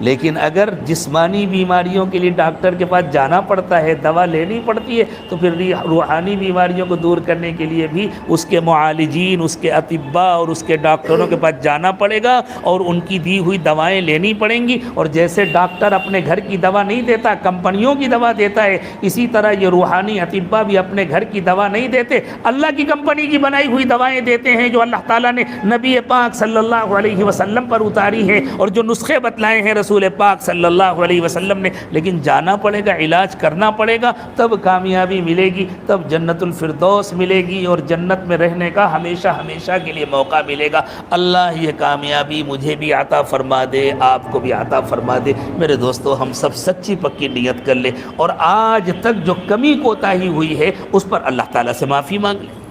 لیکن اگر جسمانی بیماریوں کے لیے ڈاکٹر کے پاس جانا پڑتا ہے، دوا لینی پڑتی ہے، تو پھر روحانی بیماریوں کو دور کرنے کے لیے بھی اس کے معالجین، اس کے اطباء اور اس کے ڈاکٹروں کے پاس جانا پڑے گا اور ان کی دی ہوئی دوائیں لینی پڑیں گی. اور جیسے ڈاکٹر اپنے گھر کی دوا نہیں دیتا، کمپنیوں کی دوا دیتا ہے، اسی طرح یہ روحانی اطباء بھی اپنے گھر کی دوا نہیں دیتے، اللہ کی کمپنی کی بنائی ہوئی دوائیں دیتے ہیں جو اللہ تعالیٰ نے نبی پاک صلی اللہ علیہ وسلم پر اتاری ہے اور جو نسخے بتلائے ہیں رسول پاک صلی اللہ علیہ وسلم نے. لیکن جانا پڑے گا، علاج کرنا پڑے گا، تب کامیابی ملے گی، تب جنت الفردوس ملے گی اور جنت میں رہنے کا ہمیشہ ہمیشہ کے لیے موقع ملے گا. اللہ یہ کامیابی مجھے بھی عطا فرما دے، آپ کو بھی عطا فرما دے. میرے دوستو، ہم سب سچی پکی نیت کر لیں اور آج تک جو کمی کوتاہی ہوئی ہے اس پر اللہ تعالیٰ سے معافی مانگ لیں،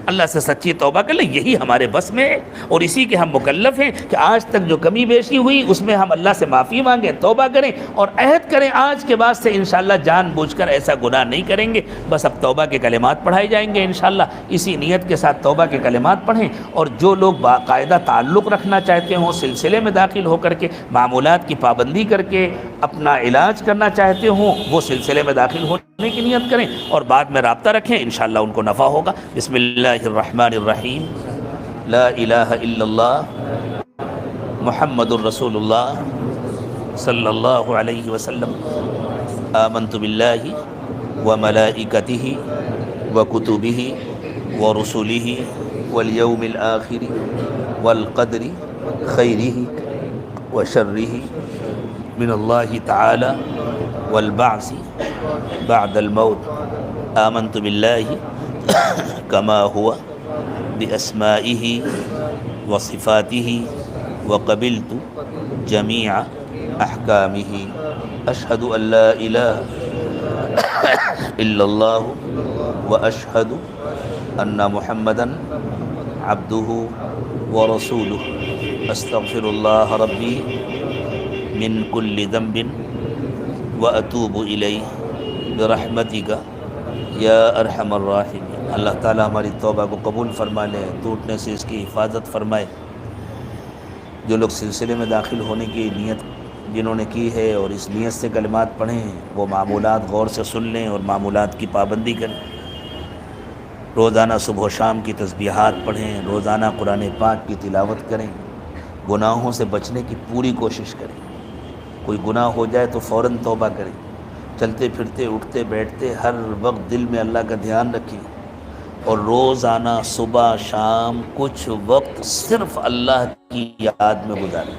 اللہ سے سچی توبہ کر لیں. یہی ہمارے بس میں ہے اور اسی کے ہم مکلف ہیں کہ آج تک جو کمی بیشی ہوئی اس میں ہم اللہ سے معافی مانگیں، توبہ کریں اور عہد کریں آج کے بعد سے انشاءاللہ جان بوجھ کر ایسا گناہ نہیں کریں گے. بس اب توبہ کے کلمات پڑھائے جائیں گے انشاءاللہ. اسی نیت کے ساتھ توبہ کے کلمات پڑھیں. اور جو لوگ باقاعدہ تعلق رکھنا چاہتے ہوں، سلسلے میں داخل ہو کر کے معمولات کی پابندی کر کے اپنا علاج کرنا چاہتے ہوں، وہ سلسلے میں داخل ہونے کی نیت کریں اور بعد میں رابطہ رکھیں، انشاءاللہ ان کو نفع ہوگا. بسم اللہ الرحمن الرحیم. لا الہ الا اللہ محمد الرسول اللہ صلی اللہ علیہ وسلم. آمنت باللہ وملائکتہ وکتبہ ورسلہ والیوم الآخر والقدر خیرہ وشرہ من اللہ تعالی والبعث بعد الموت. آمنت باللہ کما ہوا باسمائہ وصفاتہ وقبلت جمیع احکامہ. اشہد ان لا الہ الا اللہ واشہد ان محمدا عبدہ ورسولہ. استغفر اللہ ربی من کل ذنب واتوب الیہ برحمتک یا ارحم الراحمین. اللہ تعالی ہماری توبہ کو قبول فرما لے، ٹوٹنے سے اس کی حفاظت فرمائے. جو لوگ سلسلے میں داخل ہونے کی نیت جنہوں نے کی ہے اور اس نیت سے کلمات پڑھیں، وہ معمولات غور سے سن لیں اور معمولات کی پابندی کریں. روزانہ صبح و شام کی تسبیحات پڑھیں، روزانہ قرآن پاک کی تلاوت کریں، گناہوں سے بچنے کی پوری کوشش کریں. کوئی گناہ ہو جائے تو فوراً توبہ کریں. چلتے پھرتے اٹھتے بیٹھتے ہر وقت دل میں اللہ کا دھیان رکھیں اور روزانہ صبح شام کچھ وقت صرف اللہ کی یاد میں گزاریں.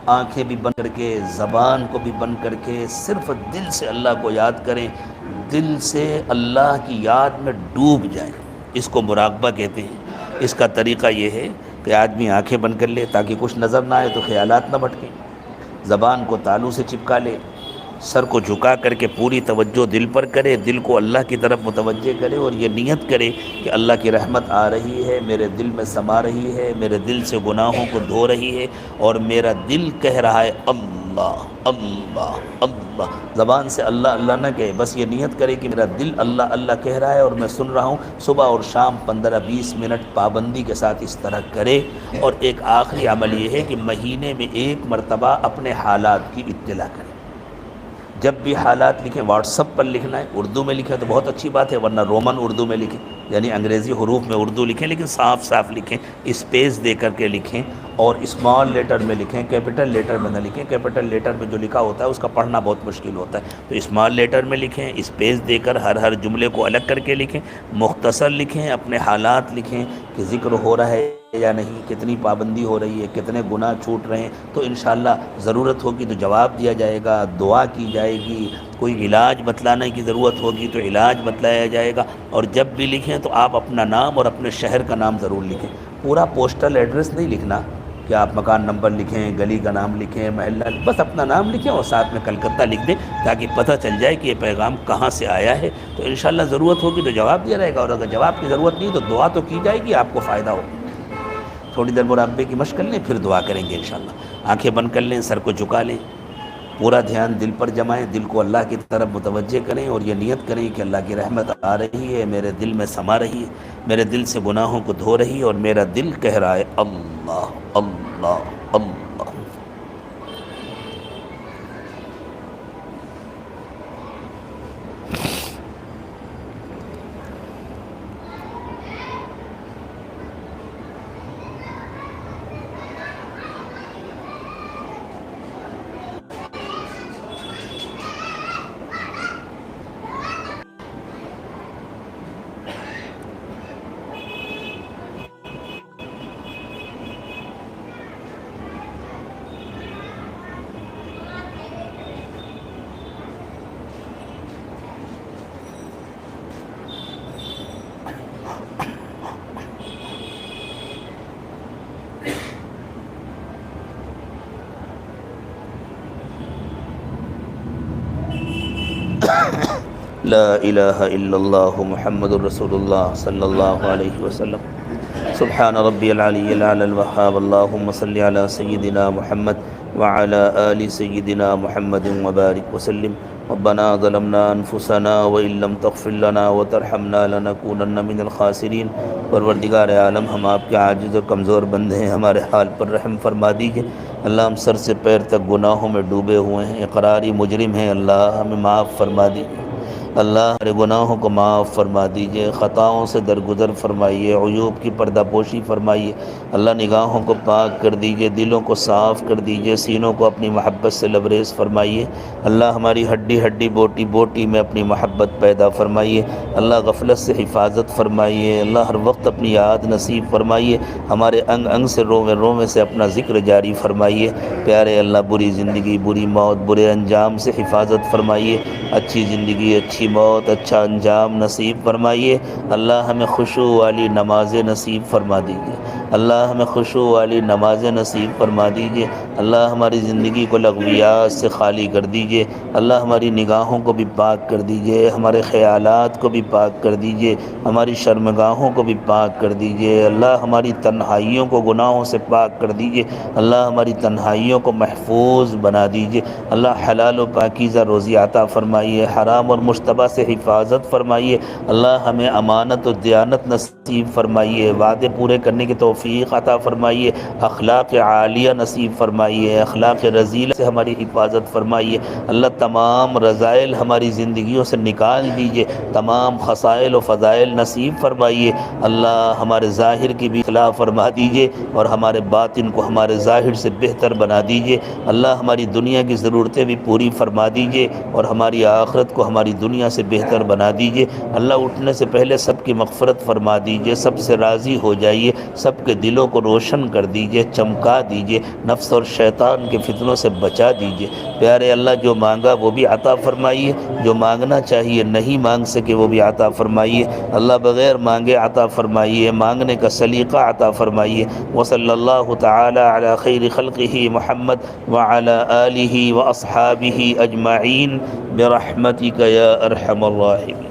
آنکھیں بھی بند کر کے، زبان کو بھی بند کر کے صرف دل سے اللہ کو یاد کریں، دل سے اللہ کی یاد میں ڈوب جائیں. اس کو مراقبہ کہتے ہیں. اس کا طریقہ یہ ہے کہ آدمی آنکھیں بند کر لے تاکہ کچھ نظر نہ آئے تو خیالات نہ بھٹکیں، زبان کو تالو سے چپکا لے، سر کو جھکا کر کے پوری توجہ دل پر کرے، دل کو اللہ کی طرف متوجہ کرے اور یہ نیت کرے کہ اللہ کی رحمت آ رہی ہے، میرے دل میں سما رہی ہے، میرے دل سے گناہوں کو دھو رہی ہے اور میرا دل کہہ رہا ہے اللہ اللہ اللہ. زبان سے اللہ اللہ نہ کہے، بس یہ نیت کرے کہ میرا دل اللہ اللہ کہہ رہا ہے اور میں سن رہا ہوں. صبح اور شام 15-20 منٹ پابندی کے ساتھ اس طرح کرے. اور ایک آخری عمل یہ ہے کہ مہینے میں 1 مرتبہ اپنے حالات کی اطلاع کرے. جب بھی حالات لکھیں، واٹس ایپ پر لکھنا ہے، اردو میں لکھیں تو بہت اچھی بات ہے، ورنہ رومن اردو میں لکھیں، یعنی انگریزی حروف میں اردو لکھیں لیکن صاف صاف لکھیں، اسپیس دے کر کے لکھیں اور اسمال لیٹر میں لکھیں، کیپٹل لیٹر میں نہ لکھیں۔ کیپٹل لیٹر میں جو لکھا ہوتا ہے اس کا پڑھنا بہت مشکل ہوتا ہے، تو اسمال لیٹر میں لکھیں، اسپیس دے کر ہر جملے کو الگ کر کے لکھیں، مختصر لکھیں، اپنے حالات لکھیں کہ ذکر ہو رہا ہے یا نہیں، کتنی پابندی ہو رہی ہے، کتنے گناہ چھوٹ رہے ہیں، تو انشاءاللہ ضرورت ہوگی تو جواب دیا جائے گا، دعا کی جائے گی، کوئی علاج بتلانے کی ضرورت ہوگی تو علاج بتلایا جائے گا۔ اور جب بھی لکھیں تو آپ اپنا نام اور اپنے شہر کا نام ضرور لکھیں، پورا پوسٹل ایڈریس نہیں لکھنا کہ آپ مکان نمبر لکھیں، گلی کا نام لکھیں، محلہ، بس اپنا نام لکھیں اور ساتھ میں کلکتہ لکھ دیں تاکہ پتہ چل جائے کہ یہ پیغام کہاں سے آیا ہے، تو انشاءاللہ ضرورت ہوگی تو جواب دیا جائے گا، اور اگر جواب کی ضرورت نہیں تو دعا تو کی جائے گی، آپ کو فائدہ ہوگا۔ تھوڑی دیر مراقبے کی مشق کر لیں، پھر دعا کریں گے انشاءاللہ۔ آنکھیں بند کر لیں، سر کو جھکا لیں، پورا دھیان دل پر جمائیں، دل کو اللہ کی طرف متوجہ کریں اور یہ نیت کریں کہ اللہ کی رحمت آ رہی ہے، میرے دل میں سما رہی ہے، میرے دل سے گناہوں کو دھو رہی ہے، اور میرا دل کہہ رہا ہے اللہ اللہ اللہ۔ لا الہ الا اللہ محمد الرسول اللہ صلی اللہ علیہ وسلم۔ سبحان ربی العلی العلی الوہاب، اللہم صلی علی سیدنا محمد وعلی آل سیدنا محمد وبارک وسلم۔ ربنا ظلمنا انفسنا وان لم تغفر لنا وترحمنا لنکونن من الخاسرین۔ پروردگار عالم، ہم آپ کے عاجز و کمزور بندے ہیں، ہمارے حال پر رحم فرما دیجئے۔ اللہ ہم سر سے پیر تک گناہوں میں ڈوبے ہوئے ہیں، اقراری مجرم ہیں، اللہ ہمیں معاف فرما دیجئے۔ اللہ ہمارے گناہوں کو معاف فرما دیجئے، خطاؤں سے درگزر فرمائیے، عیوب کی پردہ پوشی فرمائیے۔ اللہ نگاہوں کو پاک کر دیجئے، دلوں کو صاف کر دیجئے، سینوں کو اپنی محبت سے لبریز فرمائیے۔ اللہ ہماری ہڈی ہڈی بوٹی بوٹی میں اپنی محبت پیدا فرمائیے۔ اللہ غفلت سے حفاظت فرمائیے۔ اللہ ہر وقت اپنی یاد نصیب فرمائیے، ہمارے انگ انگ سے رومے رومے سے اپنا ذکر جاری فرمائیے۔ پیارے اللہ، بری زندگی، بری موت، برے انجام سے حفاظت فرمائیے، اچھی زندگی، اچھی موت، اچھا انجام نصیب فرمائیے۔ اللہ ہمیں خشوع والی نمازیں نصیب فرما دیجیے، اللہ ہمیں خشوع والی نمازیں نصیب فرما دیجیے۔ اللہ ہماری زندگی کو لغویات سے خالی کر دیجیے، اللہ ہماری نگاہوں کو بھی پاک کر دیجیے، ہمارے خیالات کو بھی پاک کر دیجیے، ہماری شرمگاہوں کو بھی پاک کر دیجیے۔ اللہ ہماری تنہائیوں کو گناہوں سے پاک کر دیجیے، اللہ ہماری تنہائیوں کو محفوظ بنا دیجیے۔ اللہ حلال و پاکیزہ روزی عطا فرمائیے، حرام اور مشتبہ سے حفاظت فرمائیے۔ اللہ ہمیں امانت و دیانت نصیب فرمائیے، وعدے پورے کرنے کی توفیق عطا فرمائیے، اخلاق عالیہ نصیب فرمائیے، اخلاق رذیلہ سے ہماری حفاظت فرمائیے۔ اللہ تمام رذائل ہماری زندگیوں سے نکال دیجیے، تمام خصائل و فضائل نصیب فرمائیے۔ اللہ ہمارے ظاہر کی بھی اصلاح فرما دیجیے اور ہمارے باطن کو ہمارے ظاہر سے بہتر بنا دیجیے۔ اللہ ہماری دنیا کی ضرورتیں بھی پوری فرما دیجیے اور ہماری آخرت کو ہماری دنیا سے بہتر بنا دیجیے۔ اللہ اٹھنے سے پہلے سب کی مغفرت فرما دیجیے، سب سے راضی ہو جائیے، سب کے دلوں کو روشن کر دیجیے، چمکا دیجیے، نفس اور شیطان کے فتنوں سے بچا دیجیے۔ پیارے اللہ، جو مانگا وہ بھی عطا فرمائیے، جو مانگنا چاہیے نہیں مانگ سکے وہ بھی عطا فرمائیے۔ اللہ بغیر مانگے عطا فرمائیے، مانگنے کا سلیقہ عطا فرمائیے۔ وصلی اللہ تعالی علی خیر خلقہ محمد وعلی آلہ واصحابہ اجمعین برحمتک یا ارحم الراحمین۔